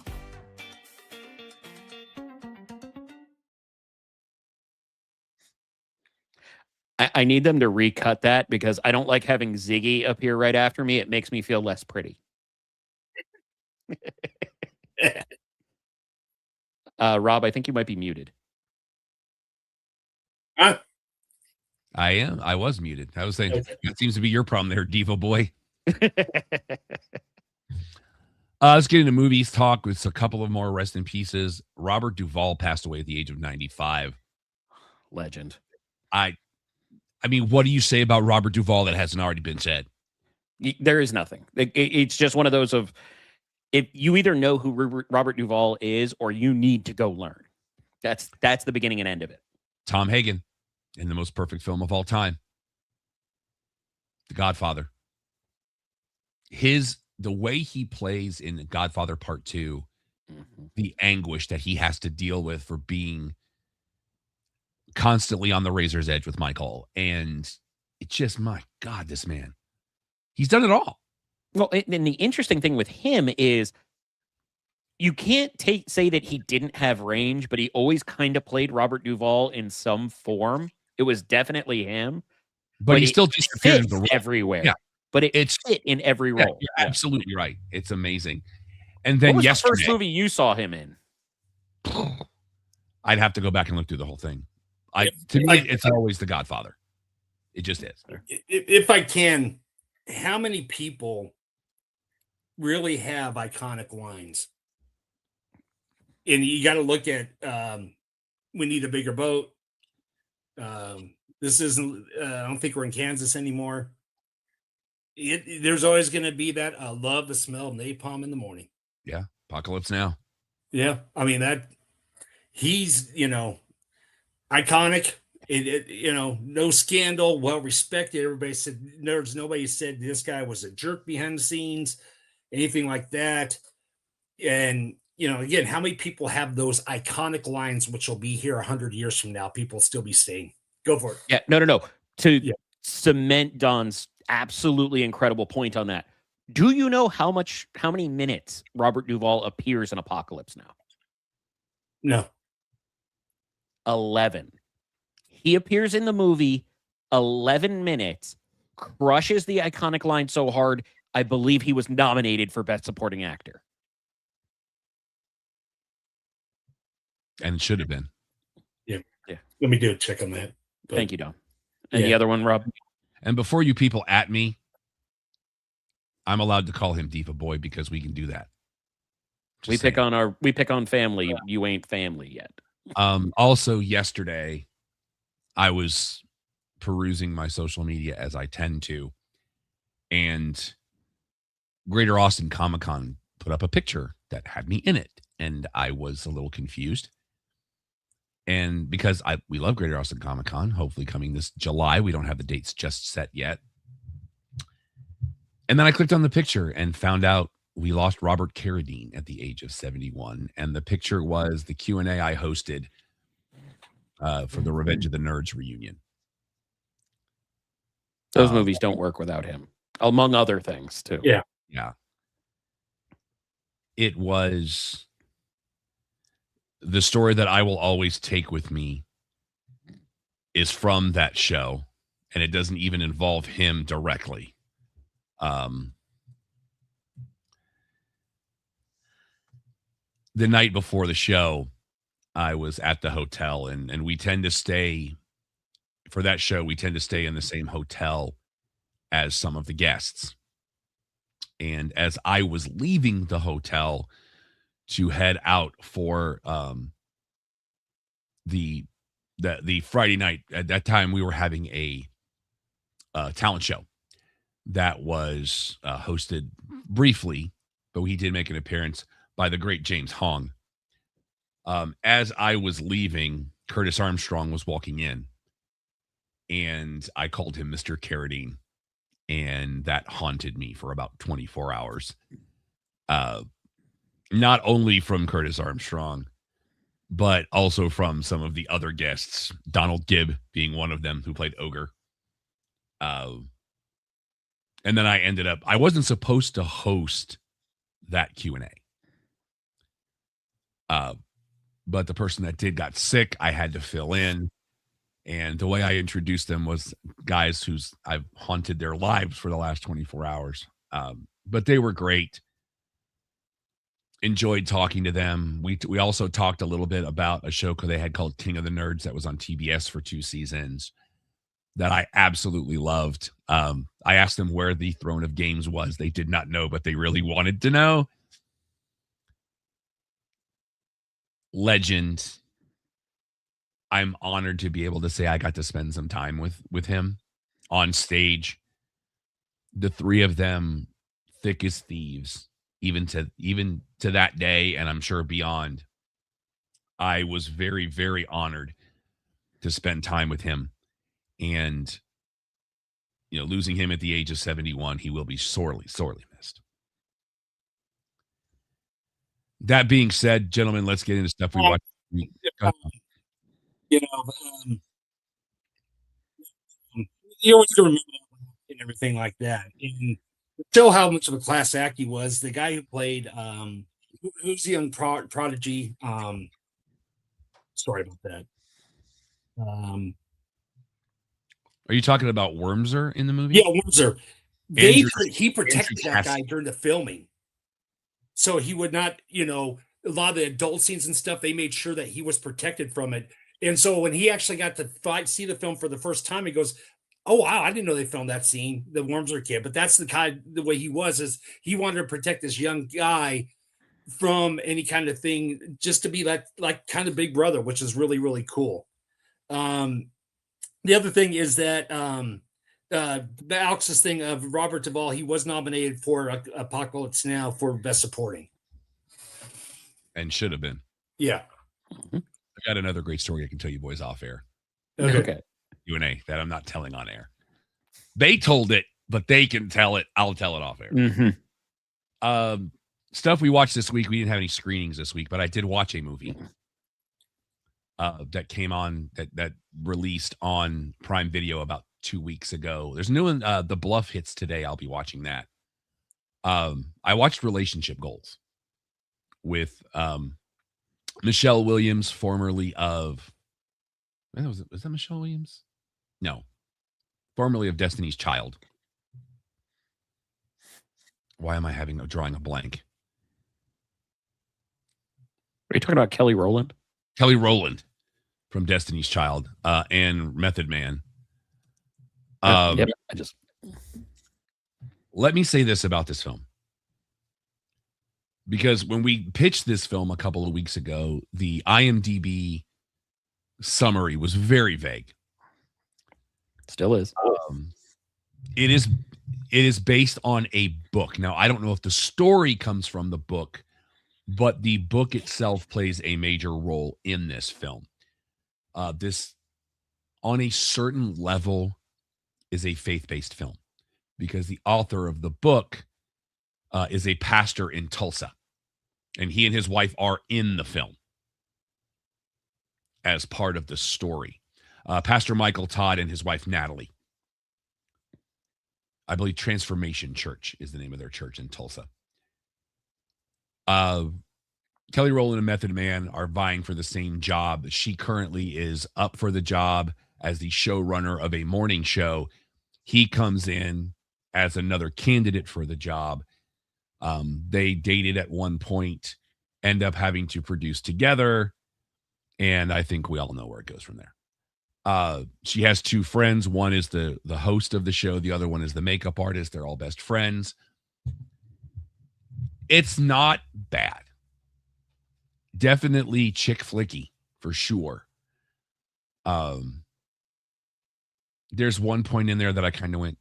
I need them to recut that because I don't like having Ziggy appear right after me. It makes me feel less pretty. Rob, I think you might be muted. Huh? I am. I was muted. I was saying, that seems to be your problem there, Diva boy. Let's get into movies talk with a couple of more rest in pieces. Robert Duvall passed away at the age of 95. Legend. I mean, what do you say about Robert Duvall that hasn't already been said? There is nothing. It's just one of those of, if you either know who Robert Duvall is or you need to go learn. That's the beginning and end of it. Tom Hagen in the most perfect film of all time, The Godfather. The way he plays in Godfather Part 2, the anguish that he has to deal with for being constantly on the razor's edge with Michael. And it's just, my God, this man, he's done it all. Well, and the interesting thing with him is you can't say that he didn't have range, but he always kind of played Robert Duvall in some form. It was definitely him. But he still disappeared in the role everywhere. Yeah. But it's fit in every role. You're absolutely right. It's amazing. And then what was yesterday, the first movie you saw him in? I'd have to go back and look through the whole thing. To me, it's always The Godfather. It just is. If I can, how many people really have iconic lines? And you got to look at We Need a Bigger Boat. This isn't, I don't think we're in Kansas anymore. There's always going to be that. I love the smell of napalm in the morning. Yeah. Apocalypse Now. Yeah. I mean, he's, iconic. No scandal, well respected. Everybody said nobody said this guy was a jerk behind the scenes, anything like that. And again, how many people have those iconic lines which will be here 100 years from now? People will still be saying, "Go for it." Yeah, no. To cement Don's absolutely incredible point on that. Do you know how many minutes Robert Duvall appears in Apocalypse Now? No. 11. He appears in the movie 11 minutes, crushes the iconic line so hard, I believe he was nominated for Best Supporting Actor. And should have been. Yeah. Let me do a check on that. Thank you, Don. And the other one, Rob? And before you people at me, I'm allowed to call him Diva Boy because we can do that. We pick on family. You ain't family yet. Also yesterday, I was perusing my social media as I tend to, and Greater Austin Comic-Con put up a picture that had me in it, and I was a little confused. And because we love Greater Austin Comic-Con, hopefully coming this July, we don't have the dates just set yet. And then I clicked on the picture and found out we lost Robert Carradine at the age of 71. And the picture was the Q&A I hosted for the Revenge of the Nerds reunion. Those movies don't work without him, among other things, too. Yeah. It was the story that I will always take with me is from that show, and it doesn't even involve him directly. The night before the show, I was at the hotel, and we tend to stay for that show. We tend to stay in the same hotel as some of the guests. And as I was leaving the hotel to head out for the the Friday night. At that time, we were having a talent show that was hosted briefly, but he did make an appearance by the great James Hong. As I was leaving, Curtis Armstrong was walking in, and I called him Mr. Carradine, and that haunted me for about 24 hours. Not only from Curtis Armstrong, but also from some of the other guests, Donald Gibb being one of them, who played Ogre. And then I wasn't supposed to host that Q&A. But the person that did got sick. I had to fill in. And the way I introduced them was guys I've haunted their lives for the last 24 hours. But they were great. Enjoyed talking to them. We also talked a little bit about a show they had called King of the Nerds that was on TBS for 2 seasons that I absolutely loved. I asked them where the Throne of Games was. They did not know, but they really wanted to know. Legend. I'm honored to be able to say I got to spend some time with him on stage. The three of them, thick as thieves, even to that day, and I'm sure beyond. I was very, very honored to spend time with him. And, losing him at the age of 71, he will be sorely, sorely missed. That being said, gentlemen, let's get into stuff we watched. You always remember and everything like that. And to show how much of a class act he was, the guy who played who's the young prodigy. Sorry about that. Are you talking about Wormser in the movie? Yeah, Wormser. He protected that guy during the filming. So he would not, a lot of the adult scenes and stuff, they made sure that he was protected from it. And so when he actually got to see the film for the first time, he goes, "Oh, wow, I didn't know they filmed that scene, the Wormser kid." But that's the way he was, is he wanted to protect this young guy from any kind of thing, just to be like kind of big brother, which is really, really cool. The other thing is that the Alex's thing of Robert Duvall, he was nominated for Apocalypse Now for Best Supporting. And should have been. Yeah. I got another great story I can tell you boys off air. Okay. Q&A that I'm not telling on air. They told it, but they can tell it. I'll tell it off air. Mm-hmm. Stuff we watched this week. We didn't have any screenings this week, but I did watch a movie that came on that released on Prime Video about 2 weeks ago. There's a new one. The Bluff hits today. I'll be watching that. I watched Relationship Goals with Michelle Williams, formerly of was that Michelle Williams? No, formerly of Destiny's Child. Why am I drawing a blank? Are you talking about Kelly Rowland? Kelly Rowland from Destiny's Child and Method Man. Yep. Let me say this about this film. Because when we pitched this film a couple of weeks ago, the IMDb summary was very vague. Still is. It is based on a book. Now, I don't know if the story comes from the book, but the book itself plays a major role in this film. This, on a certain level, is a faith-based film because the author of the book is a pastor in Tulsa, and he and his wife are in the film as part of the story. Pastor Michael Todd and his wife Natalie. I believe Transformation Church is the name of their church in Tulsa. Kelly Rowland and Method Man are vying for the same job. She currently is up for the job as the showrunner of a morning show. He comes in as another candidate for the job. They dated at one point, end up having to produce together, and I think we all know where it goes from there. She has two friends. One is the host of the show. The other one is the makeup artist. They're all best friends. It's not bad. Definitely chick flicky for sure. There's one point in there that I kind of went,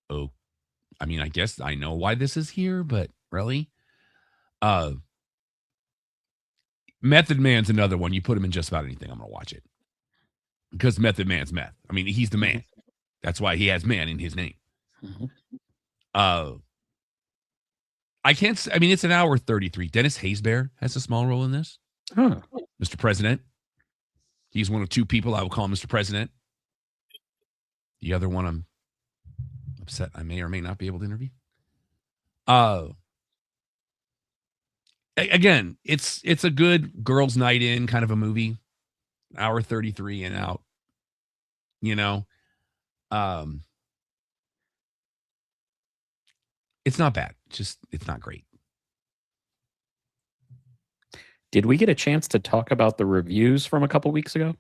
oh, I mean, I guess I know why this is here, but really? Method Man's another one. You put him in just about anything, I'm going to watch it. Because Method Man's meth. I mean, he's the man. That's why he has man in his name. I can't, I mean, it's an hour 33. Dennis Haysbert has a small role in this. Huh. Mr. President. He's one of two people I will call Mr. President. The other one I'm upset I may or may not be able to interview. Again, it's a good girls' night in kind of a movie. Hour 33 and out. You know. It's not bad. Just it's not great. Did we get a chance to talk about the reviews from a couple weeks ago?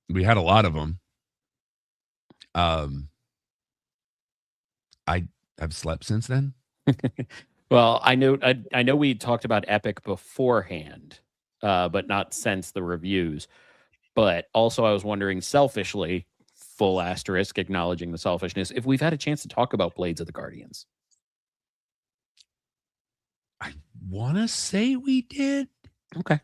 We had a lot of them. I've slept since then. Well, I know we talked about Epic beforehand, but not since the reviews. But also, I was wondering, selfishly, full asterisk, acknowledging the selfishness, if we've had a chance to talk about Blades of the Guardians. I want to say we did. Okay.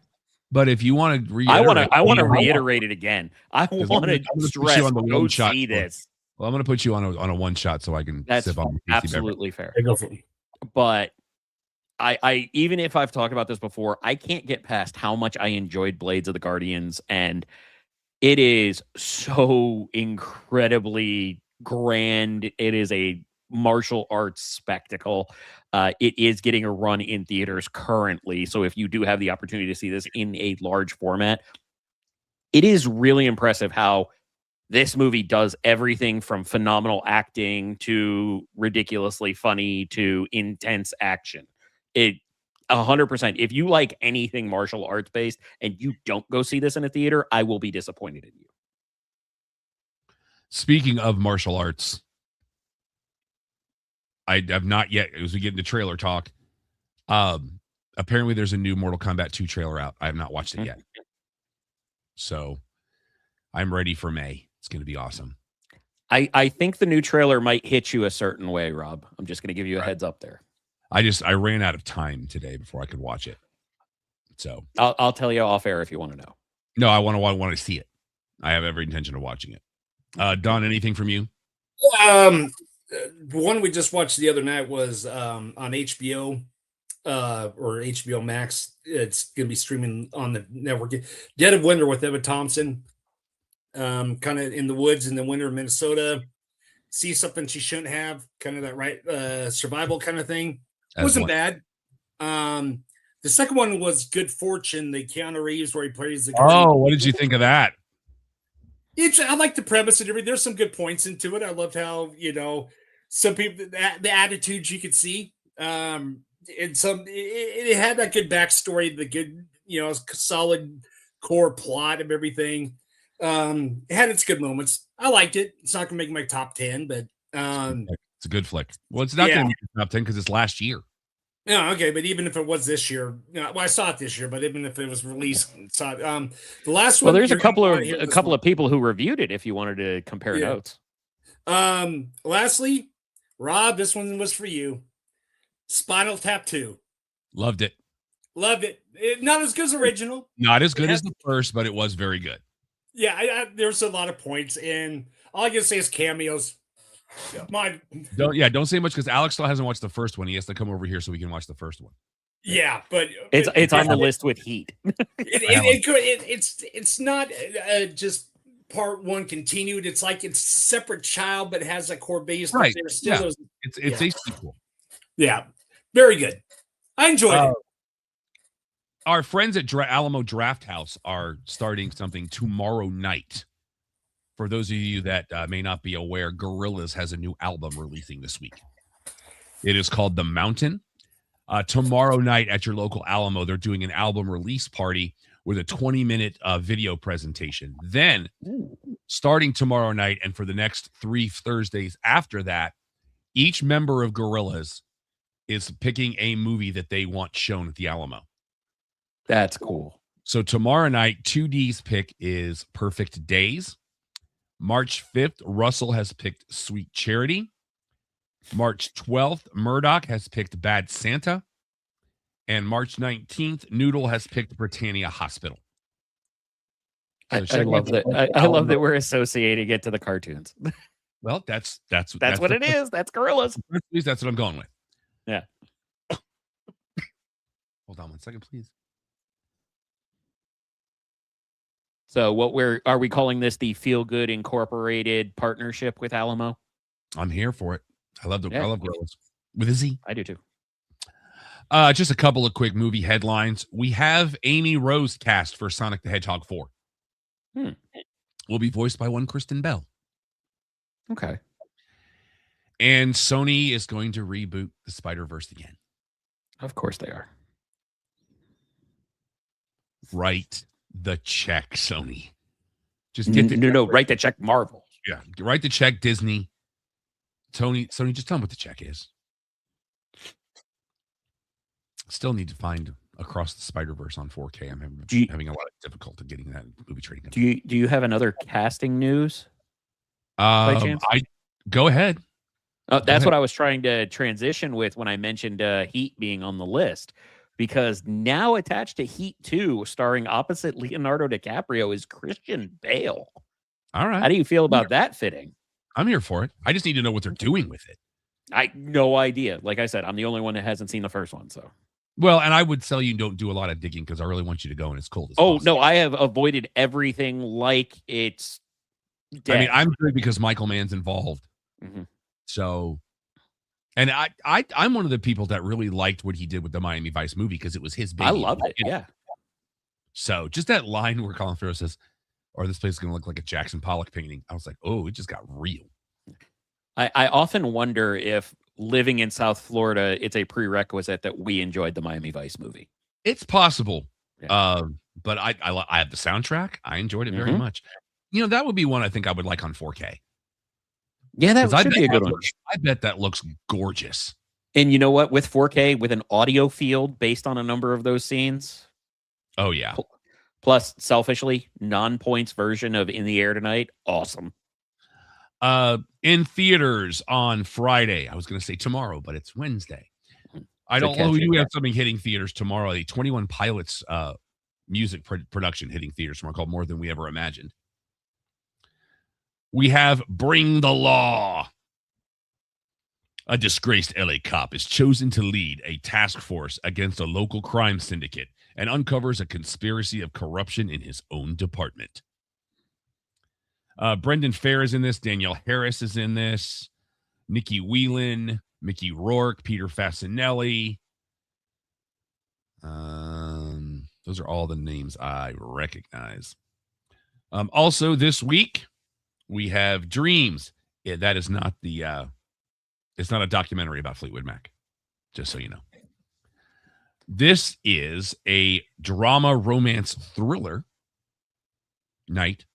But if you want to reiterate, I want to reiterate it again. I want to stress on the go see this. Well, I'm going to put you on a one shot so I can That's sip on absolutely fair. Go for it. But I even if I've talked about this before, I can't get past how much I enjoyed Blades of the Guardians, and it is so incredibly grand. It is a martial arts spectacle. It is getting a run in theaters currently, so if you do have the opportunity to see this in a large format, it is really impressive how this movie does everything from phenomenal acting to ridiculously funny to intense action. It 100%. If you like anything martial arts based and you don't go see this in a theater, I will be disappointed in you. Speaking of martial arts, I have not yet, as we get into trailer talk, apparently there's a new Mortal Kombat 2 trailer out. I have not watched it yet. So I'm ready for May. It's going to be awesome. I think the new trailer might hit you a certain way, Rob. I'm just going to give you a heads up there. I ran out of time today before I could watch it. So I'll tell you off air if you want to know. No, I want to see it. I have every intention of watching it. Don, anything from you? One we just watched the other night was on HBO or HBO Max. It's going to be streaming on the network. Dead of Winter with Emma Thompson. Kind of in the woods in the winter of Minnesota. See something she shouldn't have. Kind of that survival kind of thing. Wasn't bad. The second one was Good Fortune, the Keanu Reeves where he plays the. Oh, what did you think of that? I like the premise and everything. There's some good points into it. I loved how some people the attitudes you could see. And it had that good backstory, the good solid core plot of everything. It had its good moments. I liked it. It's not gonna make my top 10, but it's a good flick. Well, it's not gonna make the top 10 because it's last year. Yeah, okay, but even if it was this year, well, I saw it this year, but even if it was released, saw it. The last one. Well, there's a couple of people who reviewed it. If you wanted to compare notes. Lastly, Rob, this one was for you. Spinal Tap 2. Loved it. Loved it. Not as good as original. Not as good as the first, but it was very good. Yeah, there's a lot of points, and all I can say is cameos. Don't say much because Alex still hasn't watched the first one. He has to come over here so we can watch the first one. Yeah, but it's on the list with heat. It's not just part one continued. It's like it's separate child, but it has a core base. Right. There's still it's a sequel. Yeah, very good. I enjoyed it. Our friends at Alamo Draft House are starting something tomorrow night. For those of you that may not be aware, Gorillaz has a new album releasing this week. It is called The Mountain. Tomorrow night at your local Alamo, they're doing an album release party with a 20-minute video presentation. Then, starting tomorrow night and for the next 3 Thursdays after that, each member of Gorillaz is picking a movie that they want shown at the Alamo. That's cool. So tomorrow night, 2D's pick is Perfect Days. March 5th, Russell has picked Sweet Charity. March 12th, Murdoch has picked Bad Santa. And March 19th, Noodle has picked Britannia Hospital. So I love that. I love that we're associating it to the cartoons. Well, that's what it is. That's gorillas. That's what I'm going with. Yeah. Hold on one second, please. So are we calling this the Feel Good Incorporated partnership with Alamo? I'm here for it. I love gorillas. With a Z. I do too. Just a couple of quick movie headlines. We have Amy Rose cast for Sonic the Hedgehog 4. Will be voiced by one Kristen Bell. Okay. And Sony is going to reboot the Spider-Verse again. Of course they are. Write the check, Sony. Just get write the check, Marvel. Yeah, write the check, Disney. Sony, just tell them what the check is. Still need to find Across the Spider-Verse on 4K. I'm having a lot of difficulty getting that movie trading. Do you have another casting news? By chance? Go ahead. That's what I was trying to transition with when I mentioned Heat being on the list, because now attached to Heat 2, starring opposite Leonardo DiCaprio, is Christian Bale. All right. How do you feel about that fitting? I'm here for it. I just need to know what they're doing with it. No idea. Like I said, I'm the only one that hasn't seen the first one, so. Well, and I would tell you don't do a lot of digging because I really want you to go and it's cold as possible. No, I have avoided everything like it's dead. I mean, I'm good because Michael Mann's involved. Mm-hmm. So, and I'm one of the people that really liked what he did with the Miami Vice movie because it was his baby. I loved it, yeah. So just that line where Colin Farrell says, or this place is going to look like a Jackson Pollock painting. I was like, oh, it just got real. I often wonder if living in South Florida, it's a prerequisite that we enjoyed the Miami Vice movie. It's possible. Yeah. But I have the soundtrack. I enjoyed it very much. That would be one I think I would like on 4K. Yeah, that should be a good one. I bet that looks gorgeous. And you know what? With 4K, with an audio field based on a number of those scenes. Oh, yeah. Plus, selfishly, non-points version of In the Air Tonight. Awesome. In theaters on Friday. I was going to say tomorrow, but it's Wednesday. I don't know. We have something hitting theaters tomorrow. A 21 Pilots music production hitting theaters tomorrow called More Than We Ever Imagined. We have Bring the Law. A disgraced LA cop is chosen to lead a task force against a local crime syndicate and uncovers a conspiracy of corruption in his own department. Brendan Fair is in this. Danielle Harris is in this. Nikki Whelan, Mickey Rourke, Peter Fasinelli. Those are all the names I recognize. Also this week, we have Dreams. Yeah, that is not it's not a documentary about Fleetwood Mac, just so you know. This is a drama romance thriller night.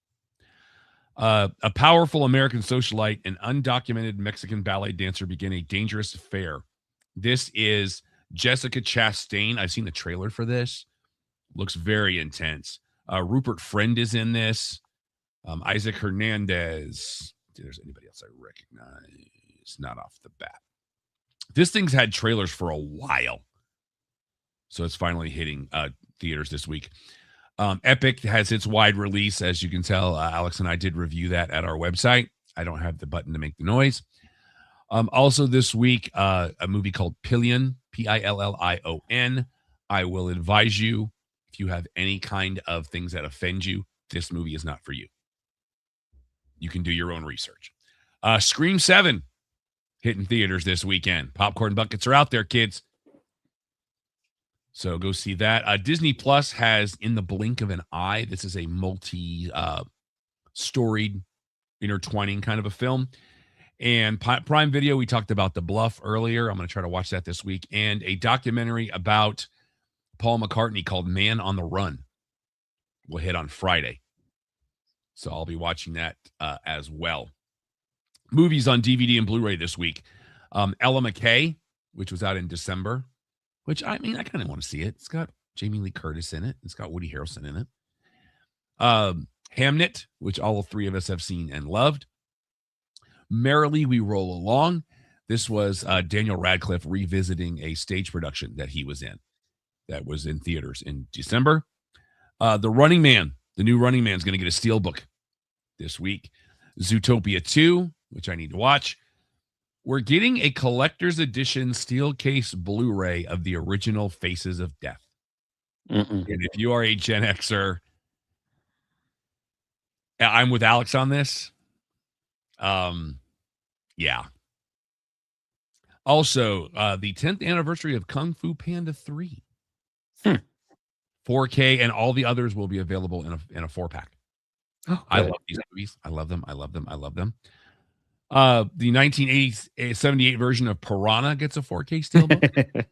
A powerful American socialite and undocumented Mexican ballet dancer begin a dangerous affair. This is Jessica Chastain. I've seen the trailer for this. Looks very intense. Rupert Friend is in this. Isaac Hernandez. If there's anybody else I recognize. Not off the bat. This thing's had trailers for a while. So it's finally hitting theaters this week. Epic has its wide release. As you can tell, Alex and I did review that at our website. I don't have the button to make the noise. Also this week, a movie called Pillion, Pillion. I will advise you, if you have any kind of things that offend you, this movie is not for you. You can do your own research. Scream 7 hitting theaters this weekend. Popcorn buckets are out there, kids. So go see that. Disney Plus has In the Blink of an Eye. This is a multi-storied, intertwining kind of a film. And Prime Video, we talked about The Bluff earlier. I'm going to try to watch that this week. And a documentary about Paul McCartney called Man on the Run will hit on Friday. So I'll be watching that as well. Movies on DVD and Blu-ray this week. Ella McKay, which was out in December, which, I mean, I kind of want to see it. It's got Jamie Lee Curtis in it. It's got Woody Harrelson in it. Hamnet, which all three of us have seen and loved. Merrily We Roll Along. This was Daniel Radcliffe revisiting a stage production that he was in. That was in theaters in December. The Running Man. The new Running Man is going to get a steelbook this week. Zootopia 2, which I need to watch. We're getting a collector's edition steel case Blu-ray of the original Faces of Death. And if you are a Gen Xer, I'm with Alex on this. Yeah. Also, the 10th anniversary of Kung Fu Panda 3. 4K, and all the others will be available in a 4-pack. Oh, I love these movies. I love them. I love them. I love them. The 1978 version of Piranha gets a 4K steelbook.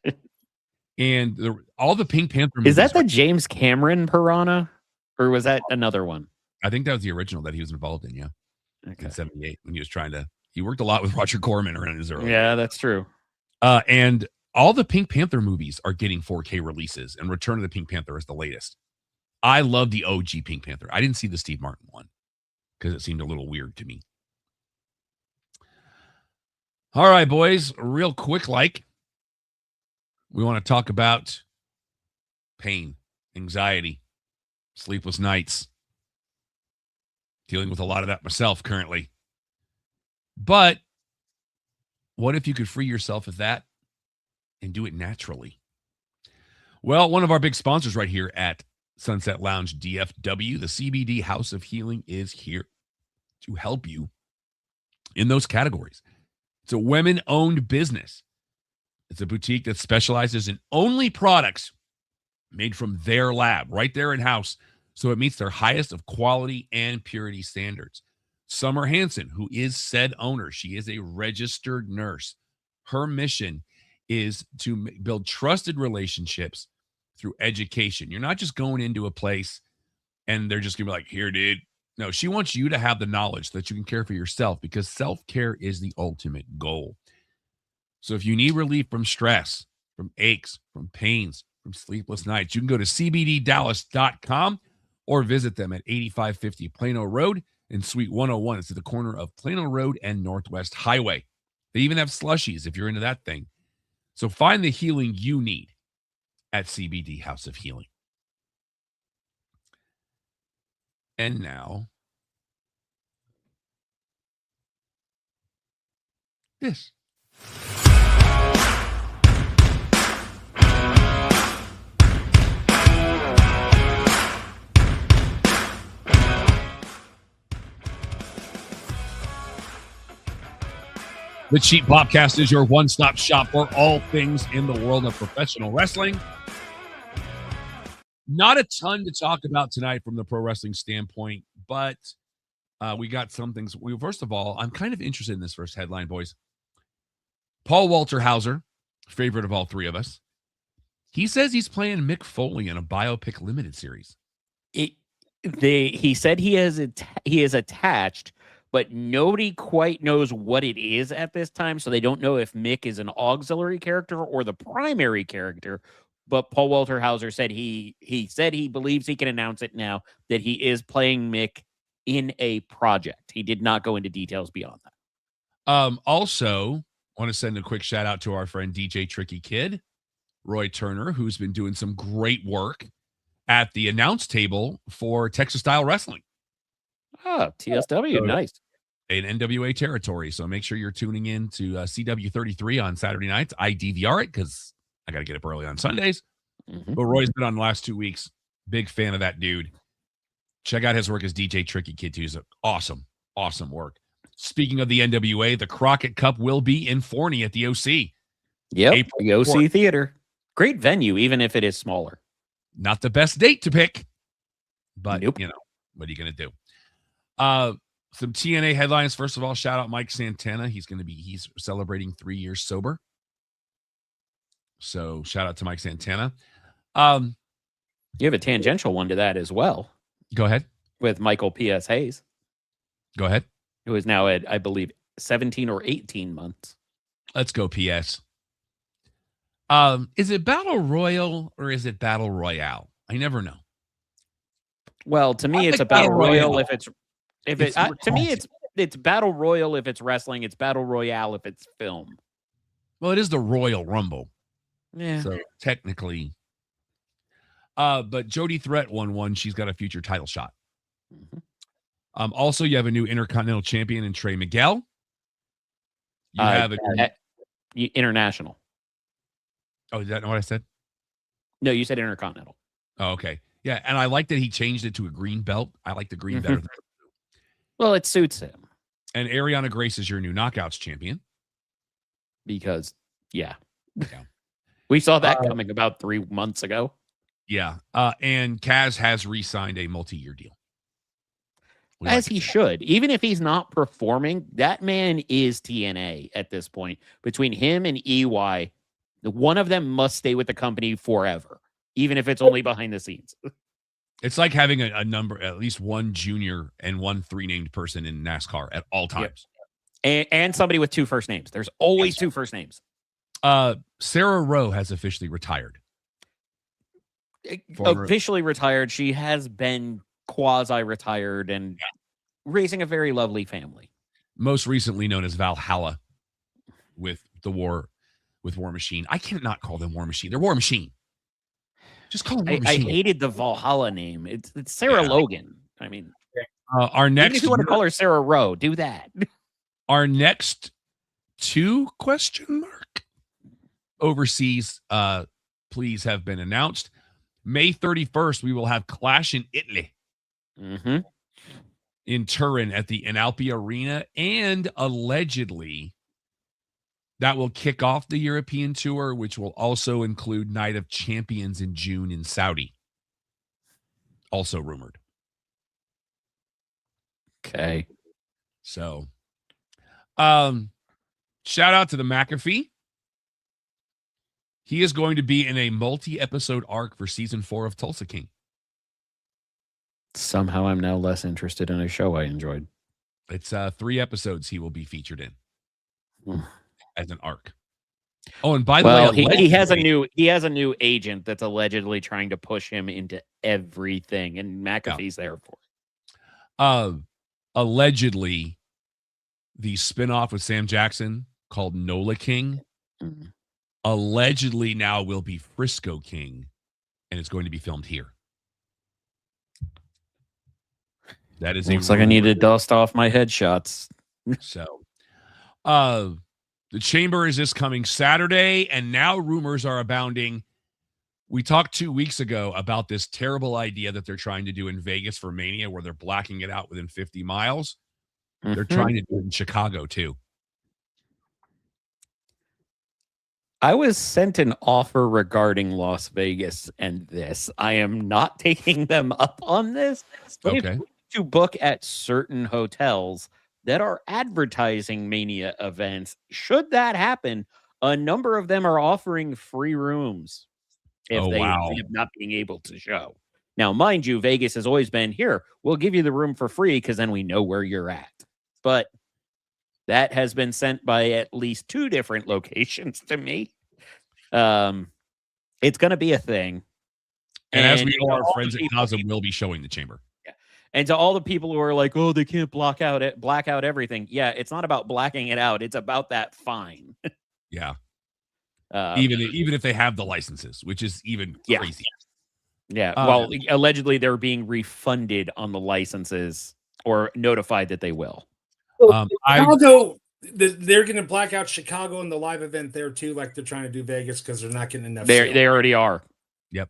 And all the Pink Panther movies. Is that the James Cameron Piranha? Or was that another one? I think that was the original that he was involved in, yeah. Okay. In 78, when he was he worked a lot with Roger Corman around his early. Yeah, that's true. And all the Pink Panther movies are getting 4K releases, and Return of the Pink Panther is the latest. I love the OG Pink Panther. I didn't see the Steve Martin one because it seemed a little weird to me. All right, boys, real quick, we want to talk about pain, anxiety, sleepless nights. Dealing with a lot of that myself currently. But what if you could free yourself of that and do it naturally? Well, one of our big sponsors right here at Sunset Lounge DFW, the CBD House of Healing, is here to help you in those categories. It's a women-owned business. It's a boutique that specializes in only products made from their lab, right there in-house, so it meets their highest of quality and purity standards. Summer Hansen, who is said owner, she is a registered nurse. Her mission is to build trusted relationships through education. You're not just going into a place and they're just going to be like, here, dude. No, she wants you to have the knowledge that you can care for yourself, because self-care is the ultimate goal. So if you need relief from stress, from aches, from pains, from sleepless nights, you can go to cbddallas.com or visit them at 8550 Plano Road in Suite 101. It's at the corner of Plano Road and Northwest Highway. They even have slushies if you're into that thing. So find the healing you need at CBD House of Healing. And now, this. The Cheap Popcast is your one-stop shop for all things in the world of professional wrestling. Not a ton to talk about tonight from the pro wrestling standpoint, but we got some things. First of all, I'm kind of interested in this first headline, boys. Paul Walter Hauser, favorite of all three of us, he says he's playing Mick Foley in a biopic limited series. He said he is attached, but nobody quite knows what it is at this time, so they don't know if Mick is an auxiliary character or the primary character. But Paul Walter Hauser said he believes he can announce it now that he is playing Mick in a project. He did not go into details beyond that. Also, want to send a quick shout out to our friend DJ Tricky Kid, Roy Turner, who's been doing some great work at the announce table for Texas Style Wrestling. Oh, TSW, nice. In NWA territory. So make sure you're tuning in to CW33 on Saturday nights. I DVR it because I got to get up early on Sundays. But Roy's been on the last 2 weeks. Big fan of that dude. Check out his work as DJ Tricky Kid, too. He's awesome, awesome work. Speaking of the NWA, the Crockett Cup will be in Forney at the OC. Yep, April the OC 4th. Theater. Great venue, even if it is smaller. Not the best date to pick, but, nope. You know, what are you going to do? Some TNA headlines. First of all, shout out Mike Santana. He's celebrating 3 years sober. So shout out to Mike Santana. You have a tangential one to that as well. Go ahead. With Michael P.S. Hayes. Go ahead. Who is now at, I believe, 17 or 18 months. Let's go, P.S. Is it Battle Royal or is it Battle Royale? I never know. Well, to me, it's like a battle Battle royal Royale. to me it's battle royal if it's wrestling. It's battle royale if it's film. Well, it is the Royal Rumble. Yeah. So technically, but Jody Threat won one. She's got a future title shot. Mhm. Also, you have a new Intercontinental Champion in Trey Miguel. You have international. Oh, is that not what I said? No, you said intercontinental. Oh, okay. Yeah, and I like that he changed it to a green belt. I like the green better. Well, it suits him. And Ariana Grace is your new Knockouts champion. Because, we saw that coming about 3 months ago. Yeah. And Kaz has re-signed a multi-year deal. As he should. Even if he's not performing, that man is TNA at this point. Between him and EY, one of them must stay with the company forever, even if it's only behind the scenes. It's like having a number, at least one junior and one 3 named person in NASCAR at all times. And somebody with 2 first names. There's always 2 first names. Sarah Rowe has officially retired. Officially retired. She has been quasi-retired and raising a very lovely family. Most recently known as Valhalla with War Machine. I cannot call them War Machine. They're War Machine. Just call them War Machine. I hated the Valhalla name. It's Sarah Logan. I mean, our next. Even if you want to call her Sarah Rowe, do that. Our next 2 question mark overseas please have been announced. May 31st, we will have Clash in Italy. Mm-hmm. In Turin at the Inalpi Arena, and allegedly that will kick off the European tour, which will also include Night of Champions in June in Saudi. Also rumored. Okay. So, shout out to the McAfee. He is going to be in a multi-episode arc for season 4 of Tulsa King. Somehow I'm now less interested in a show I enjoyed. It's 3 episodes he will be featured in as an arc. Oh, and by the way, he has a new agent that's allegedly trying to push him into everything, and McAfee's there for it. Allegedly, the spinoff with Sam Jackson called Nola King allegedly now will be Frisco King, and it's going to be filmed here. That is looks like I need to dust off my headshots. So, the Chamber is this coming Saturday, and now rumors are abounding. We talked 2 weeks ago about this terrible idea that they're trying to do in Vegas for Mania, where they're blacking it out within 50 miles. They're trying to do it in Chicago, too. I was sent an offer regarding Las Vegas and this. I am not taking them up on this. Okay. To book at certain hotels that are advertising Mania events. Should that happen, a number of them are offering free rooms if they end up not being able to show. Now, mind you, Vegas has always been here. We'll give you the room for free because then we know where you're at. But that has been sent by at least 2 different locations to me. It's going to be a thing. And as we know, our friends at Cosm will be showing the Chamber. And to all the people who are like, oh, they can't black out everything. Yeah, it's not about blacking it out. It's about that fine. Yeah. Even if they have the licenses, which is even crazy. Yeah. Well, allegedly they're being refunded on the licenses or notified that they will. Chicago, they're going to black out Chicago in the live event there too, like they're trying to do Vegas because they're not getting enough. They already are. Yep.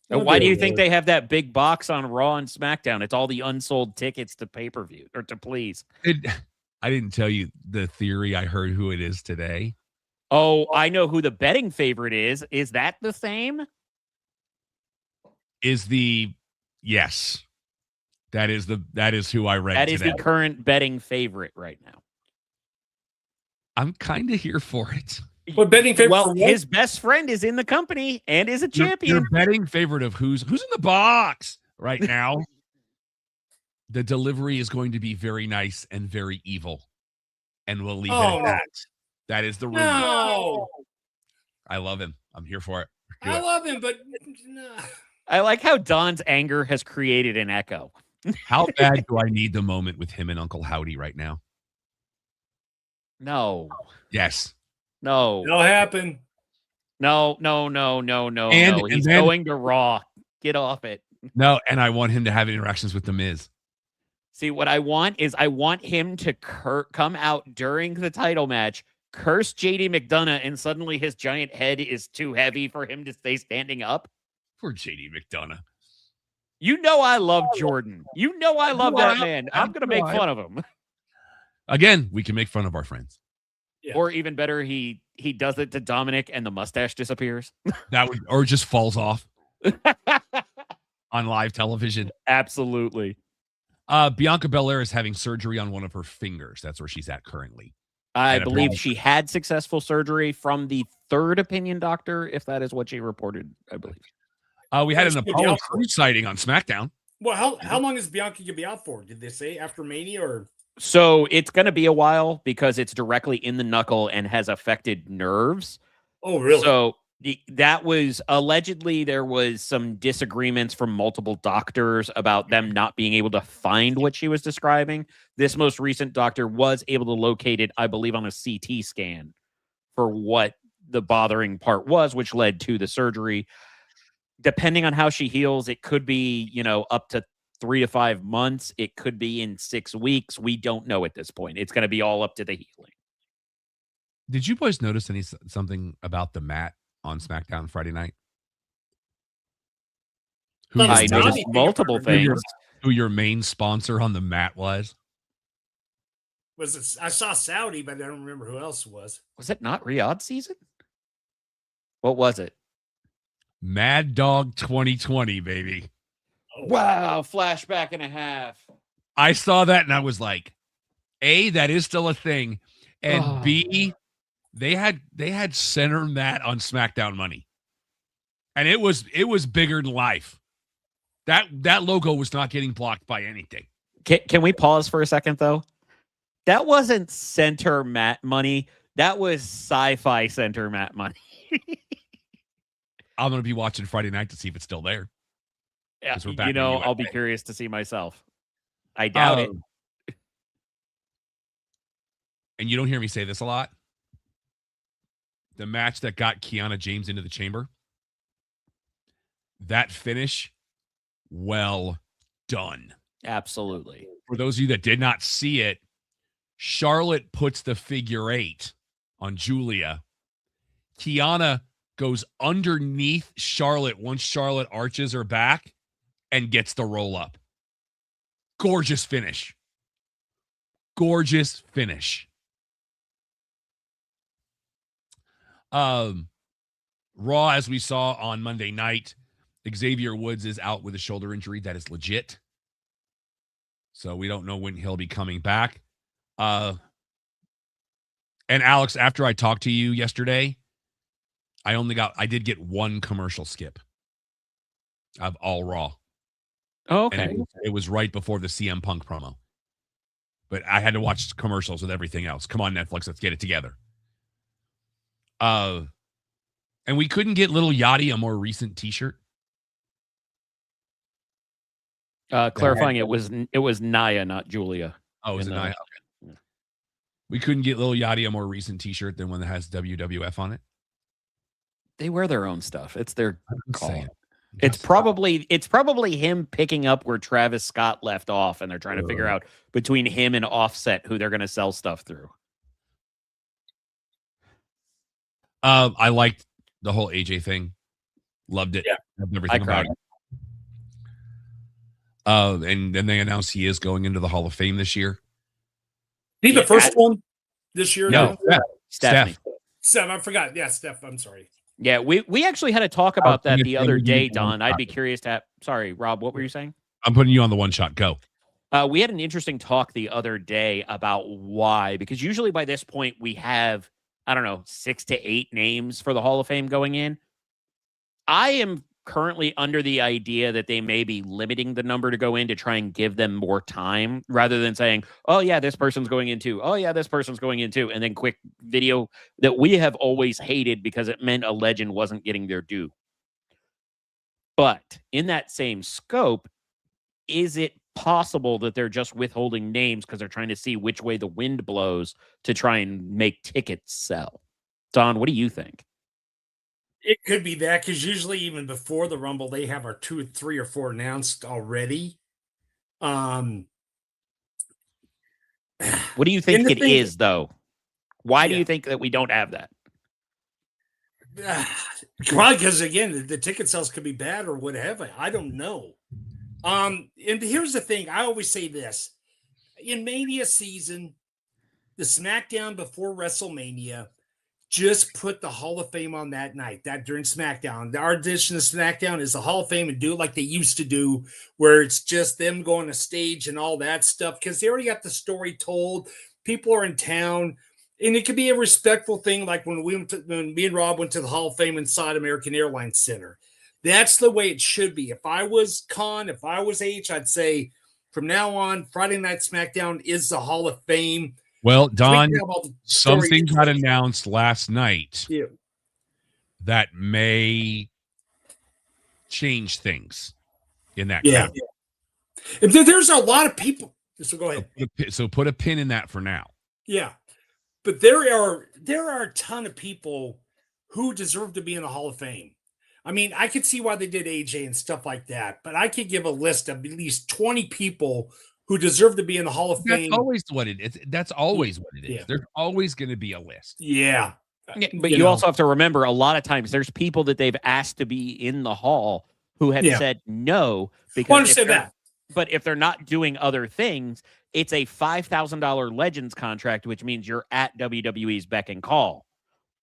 Why do you think they have that big box on Raw and SmackDown? It's all the unsold tickets to pay-per-view or to Please. I didn't tell you the theory. I heard who it is today. Oh, I know who the betting favorite is. Is that the same? Yes. That is who I read. That is the current betting favorite right now. I'm kind of here for it. But betting favorite. Well, his best friend is in the company and is a champion. Your betting favorite of who's in the box right now. The delivery is going to be very nice and very evil, and we'll leave it at that. That is the rumor. No. I love him. I'm here for it. I love him, but I like how Don's anger has created an echo. How bad do I need the moment with him and Uncle Howdy right now? No. Yes. No. it'll happen. No. And He's then- going to Raw. Get off it. No, and I want him to have interactions with The Miz. See, what I want is I want him to come out during the title match, curse JD McDonough, and suddenly his giant head is too heavy for him to stay standing up. Poor JD McDonough. You know I love Jordan. You know I love that man. I'm going to make I- fun of him. Again, we can make fun of our friends. Yeah. Or even better, he does it to Dominic and the mustache disappears. That would, or just falls off on live television. Absolutely. Bianca Belair is having surgery on one of her fingers. That's where she's at currently. I And believe apparently- she had successful surgery from the third opinion doctor, if that is what she reported, I believe. We had That's an good Apollo outfit. Crews sighting on SmackDown. Well, how long is Bianca gonna be out for? Did they say after Mania or? So it's going to be a while because it's directly in the knuckle and has affected nerves. Oh, really? So that was allegedly there was some disagreements from multiple doctors about them not being able to find what she was describing. This most recent doctor was able to locate it, I believe, on a CT scan for what the bothering part was, which led to the surgery. Depending on how she heals, it could be, up to 3 to 5 months. It could be in 6 weeks. We don't know at this point. It's going to be all up to the healing. Did you boys notice something about the mat on SmackDown Friday night? Well, I it's noticed Tommy multiple Pickford. things. Who your main sponsor on the mat was? Was it? I saw Saudi, but I don't remember who else it was. Was it not Riyadh season? What was it? Mad Dog 2020, baby. Oh, Wow, flashback and a half. I saw that and I was like, A, that is still a thing. And Oh. B, they had center mat on SmackDown money. And it was bigger than life. That logo was not getting blocked by anything. Can we pause for a second, though? That wasn't center mat money. That was sci-fi center mat money. I'm going to be watching Friday night to see if it's still there. Yeah, 'Cause we're back in the I'll be USA. curious to see myself. I doubt it. And you don't hear me say this a lot. The match that got Kiana James into the chamber, that finish, well done. Absolutely. For those of you that did not see it, Charlotte puts the figure 8 on Julia. Kiana goes underneath Charlotte once Charlotte arches her back and gets the roll up. Gorgeous finish. Gorgeous finish. Raw, as we saw on Monday night, Xavier Woods is out with a shoulder injury. That is legit. So we don't know when he'll be coming back. And Alex, after I talked to you yesterday, I did get one commercial skip of all Raw. Oh, And okay. it was right before the CM Punk promo. But I had to watch commercials with everything else. Come on, Netflix, let's get it together. And we couldn't get Little Yachty a more recent t-shirt. Clarifying, it was Naya, not Julia. Oh, is it In not? the- Okay. We couldn't get Little Yachty a more recent t-shirt than one that has WWF on it. They wear their own stuff. It's their I'm call. saying. It's Just- probably him picking up where Travis Scott left off, and they're trying to figure out between him and Offset who they're going to sell stuff through. I liked the whole AJ thing. Loved it. Yeah. Loved I everything about cried. it. And then they announced he is going into the Hall of Fame this year. Be the Yeah, first one this year. No, now? Stephanie. Steph, I forgot. Yeah, Steph. I'm sorry. Yeah, we actually had a talk about that think the it's other gonna day, be Don. I'd be one-shot. curious to sorry, Rob, what were you saying? I'm putting you on the one shot. Go. We had an interesting talk the other day about why, because usually by this point we have, 6 to 8 names for the Hall of Fame going in. I am currently under the idea that they may be limiting the number to go in to try and give them more time rather than saying, oh, yeah, this person's going in too. Oh, yeah, this person's going in too. And then quick video that we have always hated because it meant a legend wasn't getting their due. But in that same scope, is it possible that they're just withholding names because they're trying to see which way the wind blows to try and make tickets sell? Don, what do you think? It could be that, because usually even before the Rumble, they have our 2, 3, or 4 announced already. What do you think it is, though? Why do you think that we don't have that? Probably because, again, the ticket sales could be bad or whatever. I don't know. And here's the thing. I always say this. In Mania season, the SmackDown before WrestleMania, just put the Hall of Fame on that night, that during SmackDown. Our edition of SmackDown is the Hall of Fame, and do it like they used to do, where it's just them going to stage and all that stuff, because they already got the story told. People are in town, and it could be a respectful thing, like when me and Rob went to the Hall of Fame inside American Airlines Center. That's the way it should be. If I was Con, if I was H, I'd say from now on, Friday Night SmackDown is the Hall of Fame. Well, Don, something got announced last night that may change things in that. Yeah. There's a lot of people. So go ahead. So put a pin in that for now. Yeah. But there are a ton of people who deserve to be in the Hall of Fame. I mean, I could see why they did AJ and stuff like that, but I could give a list of at least 20 people who deserve to be in the Hall of Fame. That's always what it is. That's always what it is. Yeah. There's always going to be a list. Yeah. But you also have to remember, a lot of times there's people that they've asked to be in the Hall who have said no. Because but if they're not doing other things, it's a $5,000 Legends contract, which means you're at WWE's beck and call.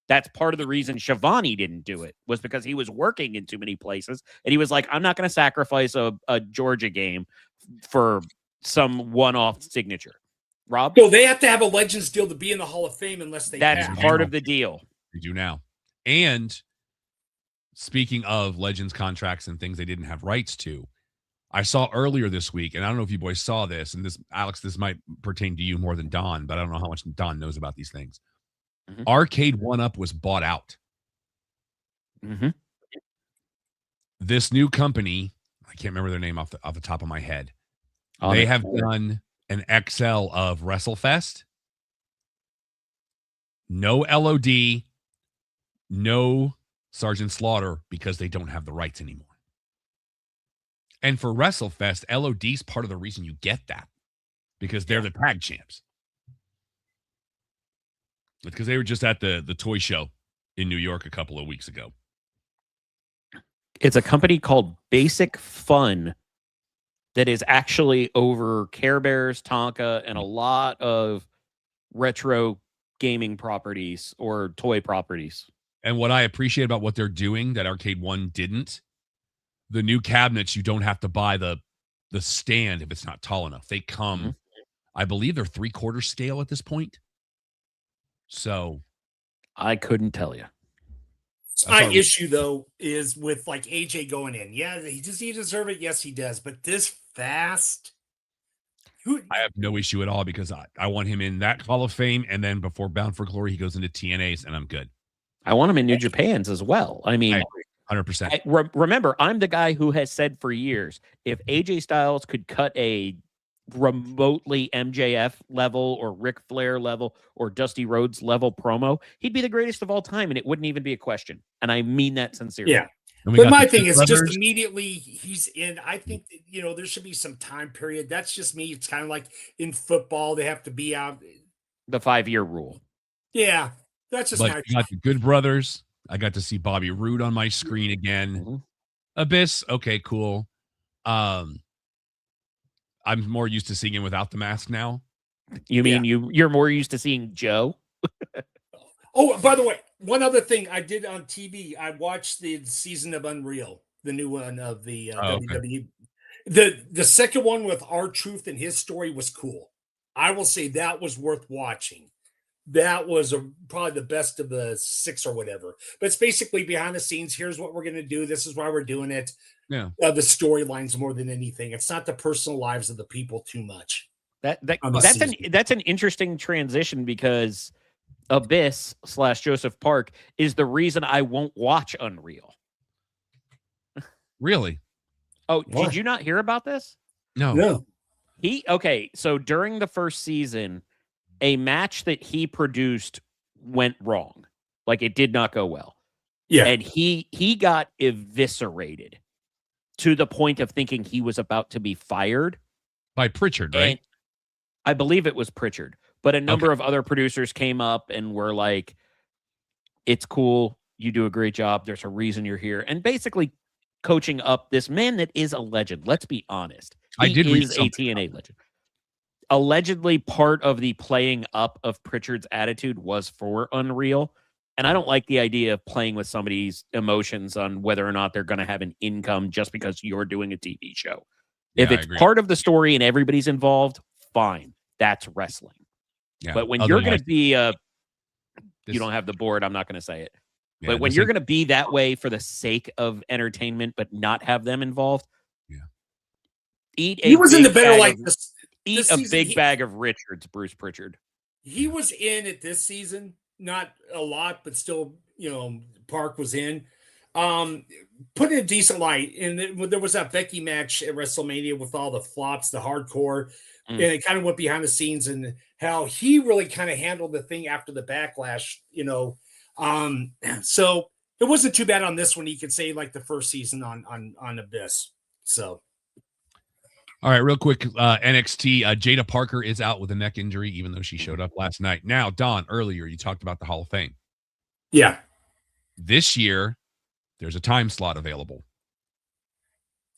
That's part of the reason Shivani didn't do it, was because he was working in too many places. And he was like, I'm not going to sacrifice a Georgia game for some one-off signature. Rob? So they have to have a Legends deal to be in the Hall of Fame unless they That's part of the deal. They do now. And speaking of Legends contracts and things they didn't have rights to, I saw earlier this week, and I don't know if you boys saw this, and this, Alex, this might pertain to you more than Don, but I don't know how much Don knows about these things. Mm-hmm. Arcade 1-Up was bought out. Mm-hmm. This new company, I can't remember their name off the top of my head. They have done an XL of WrestleFest. No LOD, no Sergeant Slaughter, because they don't have the rights anymore. And for WrestleFest, LOD's part of the reason you get that, because they're the tag champs. Because they were just at the toy show in New York a couple of weeks ago. It's a company called Basic Fun that is actually over Care Bears, Tonka, and a lot of retro gaming properties or toy properties. And what I appreciate about what they're doing that Arcade 1 didn't, the new cabinets, you don't have to buy the stand if it's not tall enough. They come, I believe they're 3/4 scale at this point. So I couldn't tell you. My issue, though, is with like AJ going in. Yeah, he deserves it. Yes, he does. But this fast, I have no issue at all, because I want him in that Hall of Fame, and then before Bound for Glory, he goes into TNA's, and I'm good. I want him in New Japan's as well. I mean, 100%. Remember, I'm the guy who has said for years, if AJ Styles could cut a remotely MJF level or Ric Flair level or Dusty Rhodes level promo, he'd be the greatest of all time, and it wouldn't even be a question. And I mean that sincerely. Yeah. But my thing is just immediately he's in. I think that, there should be some time period. That's just me. It's kind of like in football, they have to be out. The 5-year rule. Yeah. That's just my. You got the Good Brothers. I got to see Bobby Roode on my screen again. Mm-hmm. Abyss. Okay, cool. I'm more used to seeing him without the mask now. You mean you're more used to seeing Joe? Oh, by the way, one other thing I did on TV, I watched the season of Unreal, the new one of the WWE. The second one with R-Truth and his story was cool. I will say that was worth watching. that was probably the best of the 6 or whatever. But it's basically behind the scenes. Here's what we're going to do. This is why we're doing it. Yeah. The storylines more than anything. It's not the personal lives of the people too much. That's an interesting transition, because Abyss / Joseph Park is the reason I won't watch Unreal. Really? Oh, What? Did you not hear about this? No. So during the first season, a match that he produced went wrong. Like, it did not go well. Yeah. And he got eviscerated to the point of thinking he was about to be fired. By Pritchard, right? And I believe it was Pritchard. But a number of other producers came up and were like, it's cool. You do a great job. There's a reason you're here. And basically coaching up this man that is a legend. Let's be honest. I did read He is a TNA legend. Allegedly, part of the playing up of Pritchard's attitude was for Unreal. And I don't like the idea of playing with somebody's emotions on whether or not they're going to have an income just because you're doing a TV show. Yeah, If it's part of the story and everybody's involved, fine. That's wrestling. Yeah. But when you're going to be you don't have the board, I'm not going to say it. Yeah, But when you're going to be that way for the sake of entertainment, but not have them involved, He was in the better like this. Eat a big bag of Richards, Bruce Pritchard. He was in it this season, not a lot, but still, Park was in. Put in a decent light. And there was that Becky match at WrestleMania with all the flops, the hardcore, and it kind of went behind the scenes and how he really kind of handled the thing after the backlash, So it wasn't too bad on this one. You could say like the first season on Abyss. So. All right, real quick, NXT, Jada Parker is out with a neck injury, even though she showed up last night. Now, Don, earlier you talked about the Hall of Fame. Yeah. This year, there's a time slot available.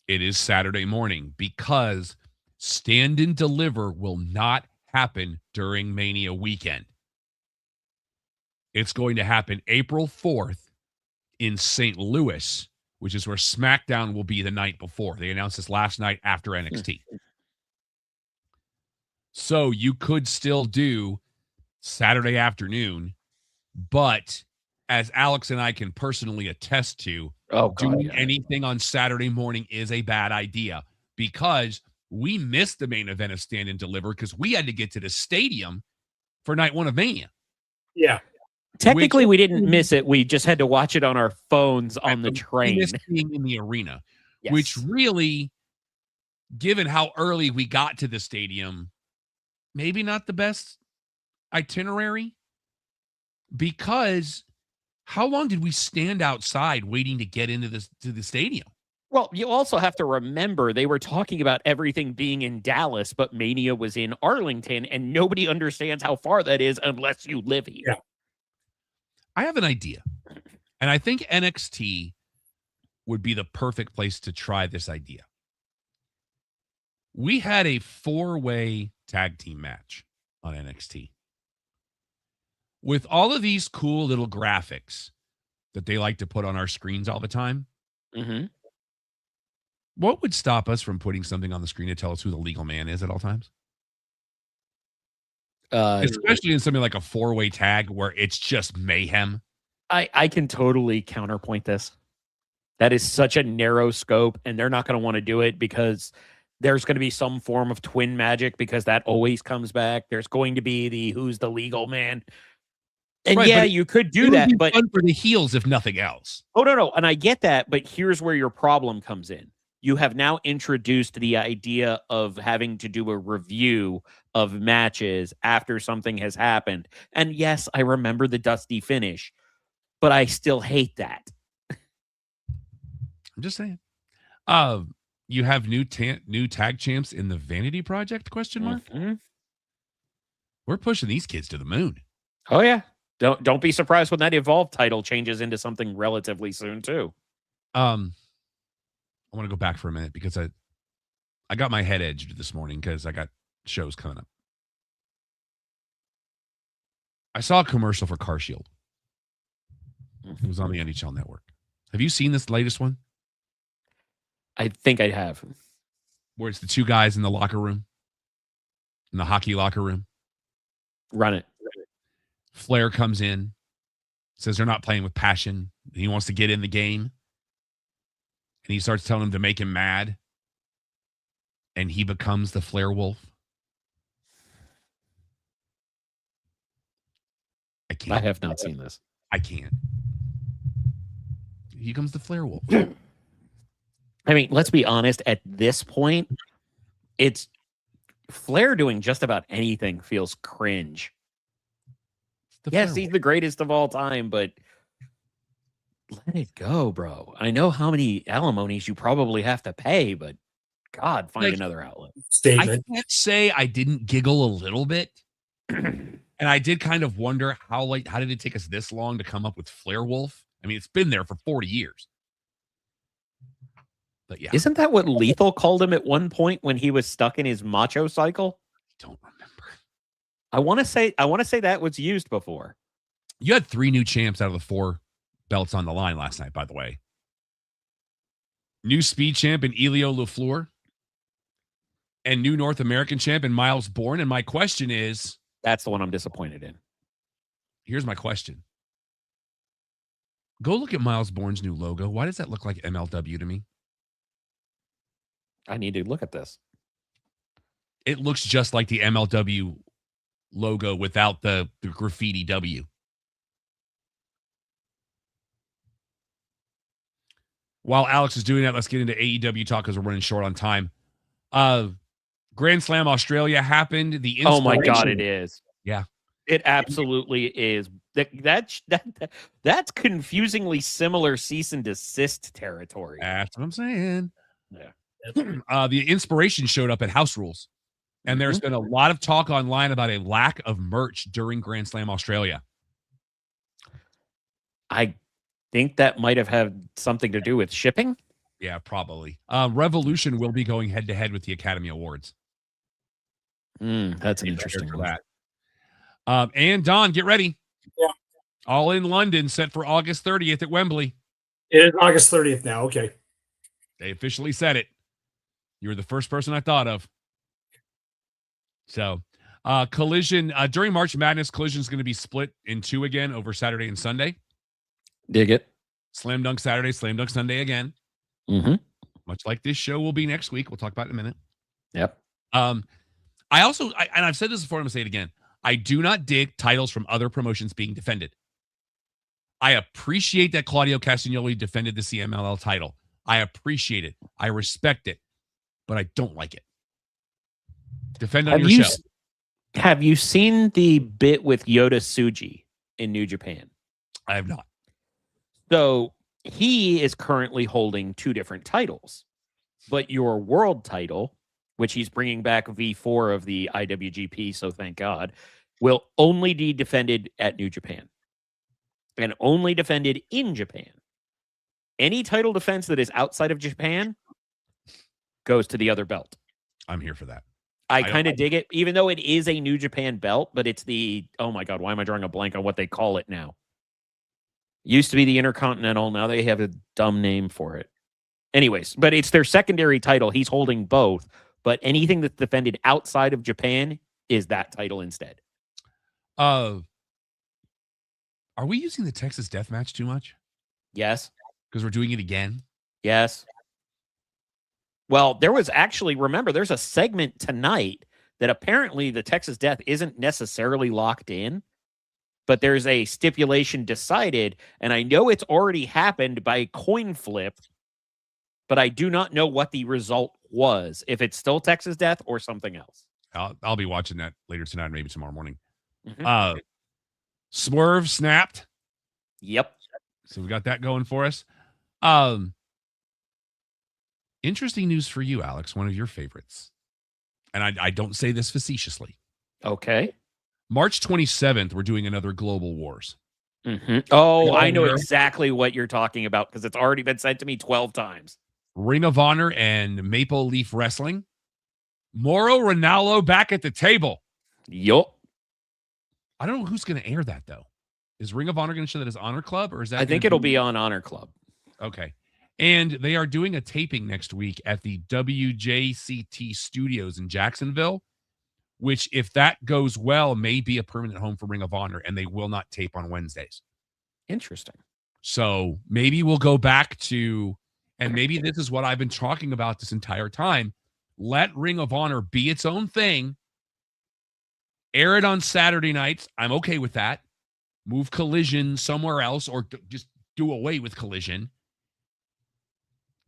It is Saturday morning because Stand and Deliver will not happen during Mania weekend. It's going to happen April 4th in St. Louis, which is where SmackDown will be the night before. They announced this last night after NXT. So you could still do Saturday afternoon, but as Alex and I can personally attest to, doing anything on Saturday morning is a bad idea because we missed the main event of Stand and Deliver because we had to get to the stadium for night 1 of Mania. Yeah. Technically, we didn't miss it. We just had to watch it on our phones on the train. We missed being in the arena, Yes. which really, given how early we got to the stadium, maybe not the best itinerary, because how long did we stand outside waiting to get into the stadium? Well, you also have to remember they were talking about everything being in Dallas, but Mania was in Arlington, and nobody understands how far that is unless you live here. Yeah. I have an idea, and I think NXT would be the perfect place to try this idea. We had a 4-way tag team match on NXT. With all of these cool little graphics that they like to put on our screens all the time, what would stop us from putting something on the screen to tell us who the legal man is at all times? Especially in something like a 4-way tag where it's just mayhem. I can totally counterpoint this. That is such a narrow scope, and they're not going to want to do it because there's going to be some form of twin magic because that always comes back. There's going to be the who's the legal man. And right, you could do that, but fun for the heels, if nothing else. Oh, no. And I get that, but here's where your problem comes in. You have now introduced the idea of having to do a review of matches after something has happened. And yes, I remember the dusty finish, but I still hate that. I'm just saying. You have new tag champs in the Vanity Project, question mark? Mm-hmm. We're pushing these kids to the moon. Oh, yeah. Don't be surprised when that Evolve title changes into something relatively soon, too. I want to go back for a minute because I got my head edged this morning because I got shows coming up. I saw a commercial for Car Shield. It was on the NHL Network. Have you seen this latest one? I think I have. Where it's the two guys in the locker room, in the hockey locker room. Run it. Flair comes in, says they're not playing with passion. He wants to get in the game. And he starts telling him to make him mad. And he becomes the Flair Wolf. I have not seen this. I can't. He becomes the Flair Wolf. I mean, let's be honest. At this point, it's Flair doing just about anything feels cringe. Yes, he's the greatest of all time, but let it go, bro. I know how many alimonies you probably have to pay, but God, find another outlet. Statement. I can't say I didn't giggle a little bit. And I did kind of wonder how did it take us this long to come up with Flair Wolf? I mean, it's been there for 40 years. But yeah. Isn't that what Lethal called him at one point when he was stuck in his macho cycle? I don't remember. I want to say that was used before. You had 3 new champs out of the 4 belts on the line last night, by the way. New speed champ in Elio LaFleur. And new North American champ in Miles Bourne. And my question is... That's the one I'm disappointed in. Here's my question. Go look at Miles Bourne's new logo. Why does that look like MLW to me? I need to look at this. It looks just like the MLW logo without the graffiti W. While Alex is doing that, let's get into AEW talk because we're running short on time. Grand Slam Australia happened. Oh my God, it is. Yeah. It absolutely is. That's confusingly similar cease and desist territory. That's what I'm saying. Yeah. The inspiration showed up at House Rules. And there's been a lot of talk online about a lack of merch during Grand Slam Australia. I think that might have had something to do with shipping. Yeah, probably. Revolution will be going head-to-head with the Academy Awards. That's an interesting one. And Don, get ready. Yeah. All in London, set for August 30th at Wembley. It is August 30th now. Okay. They officially said it. You were the first person I thought of. So, Collision, during March Madness, Collision is going to be split in 2 again over Saturday and Sunday. Dig it. Slam Dunk Saturday, Slam Dunk Sunday again. Much like this show will be next week. We'll talk about it in a minute. Yep. And I've said this before, I'm going to say it again. I do not dig titles from other promotions being defended. I appreciate that Claudio Castagnoli defended the CMLL title. I appreciate it. I respect it. But I don't like it. Defend on your show. Have you seen the bit with Yota Tsuji in New Japan? I have not. So he is currently holding 2 different titles. But your world title, which he's bringing back V4 of the IWGP, so thank God, will only be defended at New Japan. And only defended in Japan. Any title defense that is outside of Japan goes to the other belt. I'm here for that. I kind of dig it, even though it is a New Japan belt, but it's the, oh my God, why am I drawing a blank on what they call it now? Used to be the Intercontinental. Now they have a dumb name for it. Anyways, but it's their secondary title. He's holding both, but anything that's defended outside of Japan is that title instead. Are we using the Texas Death Match too much? Yes. Because we're doing it again? Yes. Well, there was actually, remember, there's a segment tonight that apparently the Texas Death isn't necessarily locked in, but there's a stipulation decided, and I know it's already happened by coin flip, but I do not know what the result was, if it's still Texas Death or something else. I'll be watching that later tonight, maybe tomorrow morning. Swerve snapped. Yep. So we got that going for us. Interesting news for you, Alex, one of your favorites. And I don't say this facetiously. Okay. March 27th, we're doing another Global Wars. Oh, I know exactly what you're talking about because it's already been sent to me 12 times. Ring of Honor and Maple Leaf Wrestling. Mauro Ranallo back at the table. Yup. I don't know who's going to air that, though. Is Ring of Honor going to show that as Honor Club? Or is that? I think it'll be on Honor Club. Okay. And they are doing a taping next week at the WJCT Studios in Jacksonville, which if that goes well, may be a permanent home for Ring of Honor, and they will not tape on Wednesdays. Interesting. So maybe we'll go back to, and maybe this is what I've been talking about this entire time. Let Ring of Honor be its own thing. Air it on Saturday nights. I'm okay with that. Move Collision somewhere else, or just do away with Collision.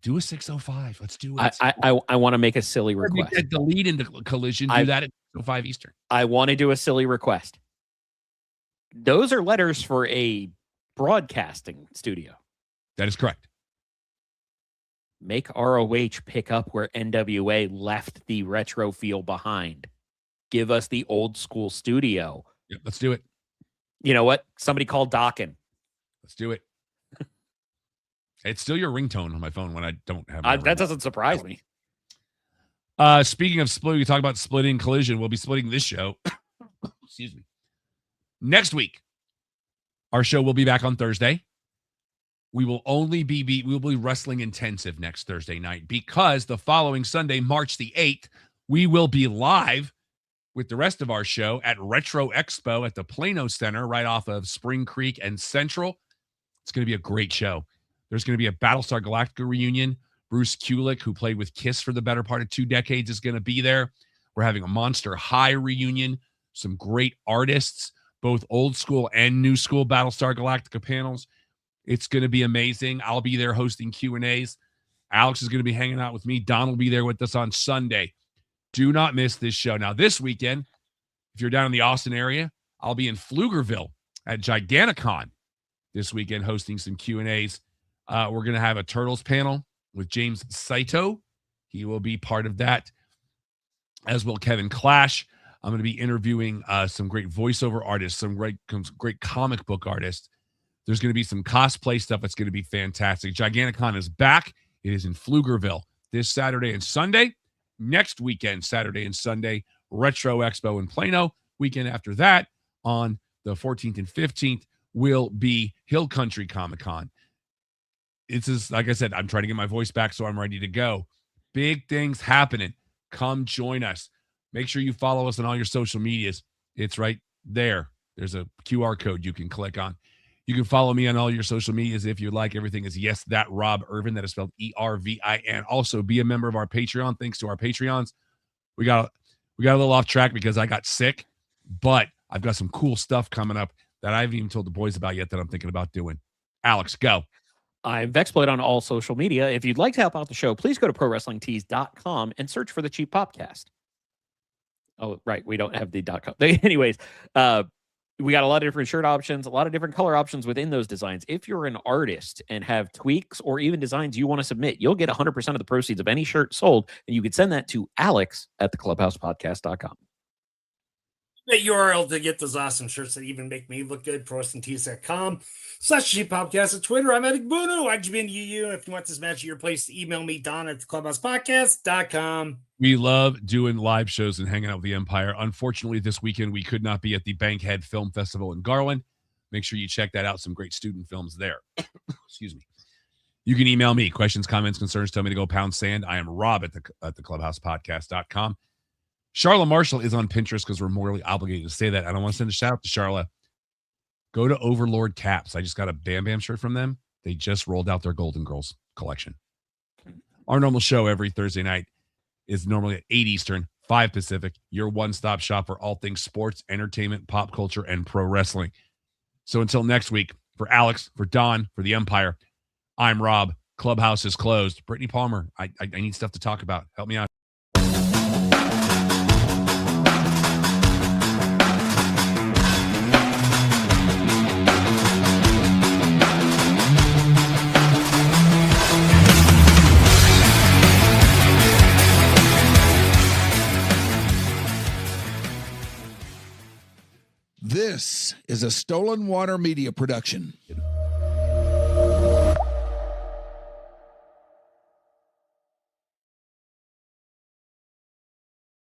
Do a 6:05. Let's do it. I want to make a silly request. Delete into Collision. Do that at 6:05 Eastern. I want to do a silly request. Those are letters for a broadcasting studio. That is correct. Make ROH pick up where NWA left the retro feel behind. Give us the old school studio. Yep, let's do it. You know what? Somebody call Dockin. Let's do it. It's still your ringtone on my phone when I don't have that doesn't surprise me. Speaking of split, we talk about splitting Collision. We'll be splitting this show. Excuse me. Next week, our show will be back on Thursday. We will only we'll be wrestling intensive next Thursday night because the following Sunday, March the 8th, we will be live with the rest of our show at Retro Expo at the Plano Center right off of Spring Creek and Central. It's going to be a great show. There's going to be a Battlestar Galactica reunion. Bruce Kulick, who played with Kiss for the better part of 2 decades, is going to be there. We're having a Monster High reunion. Some great artists, both old school and new school Battlestar Galactica panels. It's going to be amazing. I'll be there hosting Q&As. Alex is going to be hanging out with me. Don will be there with us on Sunday. Do not miss this show. Now, this weekend, if you're down in the Austin area, I'll be in Pflugerville at Giganticon this weekend hosting some Q&As. We're going to have a Turtles panel with James Saito. He will be part of that, as will Kevin Clash. I'm going to be interviewing some great voiceover artists, some great comic book artists. There's going to be some cosplay stuff that's going to be fantastic. Giganticon is back. It is in Pflugerville this Saturday and Sunday. Next weekend, Saturday and Sunday, Retro Expo in Plano. Weekend after that, on the 14th and 15th, will be Hill Country Comic-Con. It's just, like I said, I'm trying to get my voice back, so I'm ready to go. Big things happening. Come join us. Make sure you follow us on all your social medias. It's right there. There's a QR code you can click on. You can follow me on all your social medias if you'd like. Everything is Yes That Rob Irvin. That is spelled ERVIN. Also, be a member of our Patreon. Thanks to our Patreons. We got a little off track because I got sick, but I've got some cool stuff coming up that I haven't even told the boys about yet that I'm thinking about doing. Alex, go. I'm Vexploit on all social media. If you'd like to help out the show, please go to ProWrestlingTees.com and search for the Cheap Popcast. Oh, right. We don't have the .com. Anyways, we got a lot of different shirt options, a lot of different color options within those designs. If you're an artist and have tweaks or even designs you want to submit, you'll get 100% of the proceeds of any shirt sold, and you can send that to Alex at theclubhousepodcast.com. The URL to get those awesome shirts that even make me look good, ProWrestlingTees.com/Cheap at Twitter. I'm Eddie Bunu, IGBNUU. If you want this match at your place, email me, Don at theclubhousepodcast.com. We love doing live shows and hanging out with the Empire. Unfortunately, this weekend we could not be at the Bankhead Film Festival in Garland. Make sure you check that out. Some great student films there. Excuse me. You can email me questions, comments, concerns. Tell me to go pound sand. I am Rob at theclubhousepodcast.com. Charla Marshall is on Pinterest because we're morally obligated to say that. I don't want to send a shout out to Charla. Go to Overlord Caps. I just got a Bam Bam shirt from them. They just rolled out their Golden Girls collection. Our normal show every Thursday night is normally at 8 Eastern, 5 Pacific, your one-stop shop for all things sports, entertainment, pop culture, and pro wrestling. So until next week, for Alex, for Don, for the Empire, I'm Rob. Clubhouse is closed. Brittany Palmer, I need stuff to talk about. Help me out. This is a Stolen Water Media production.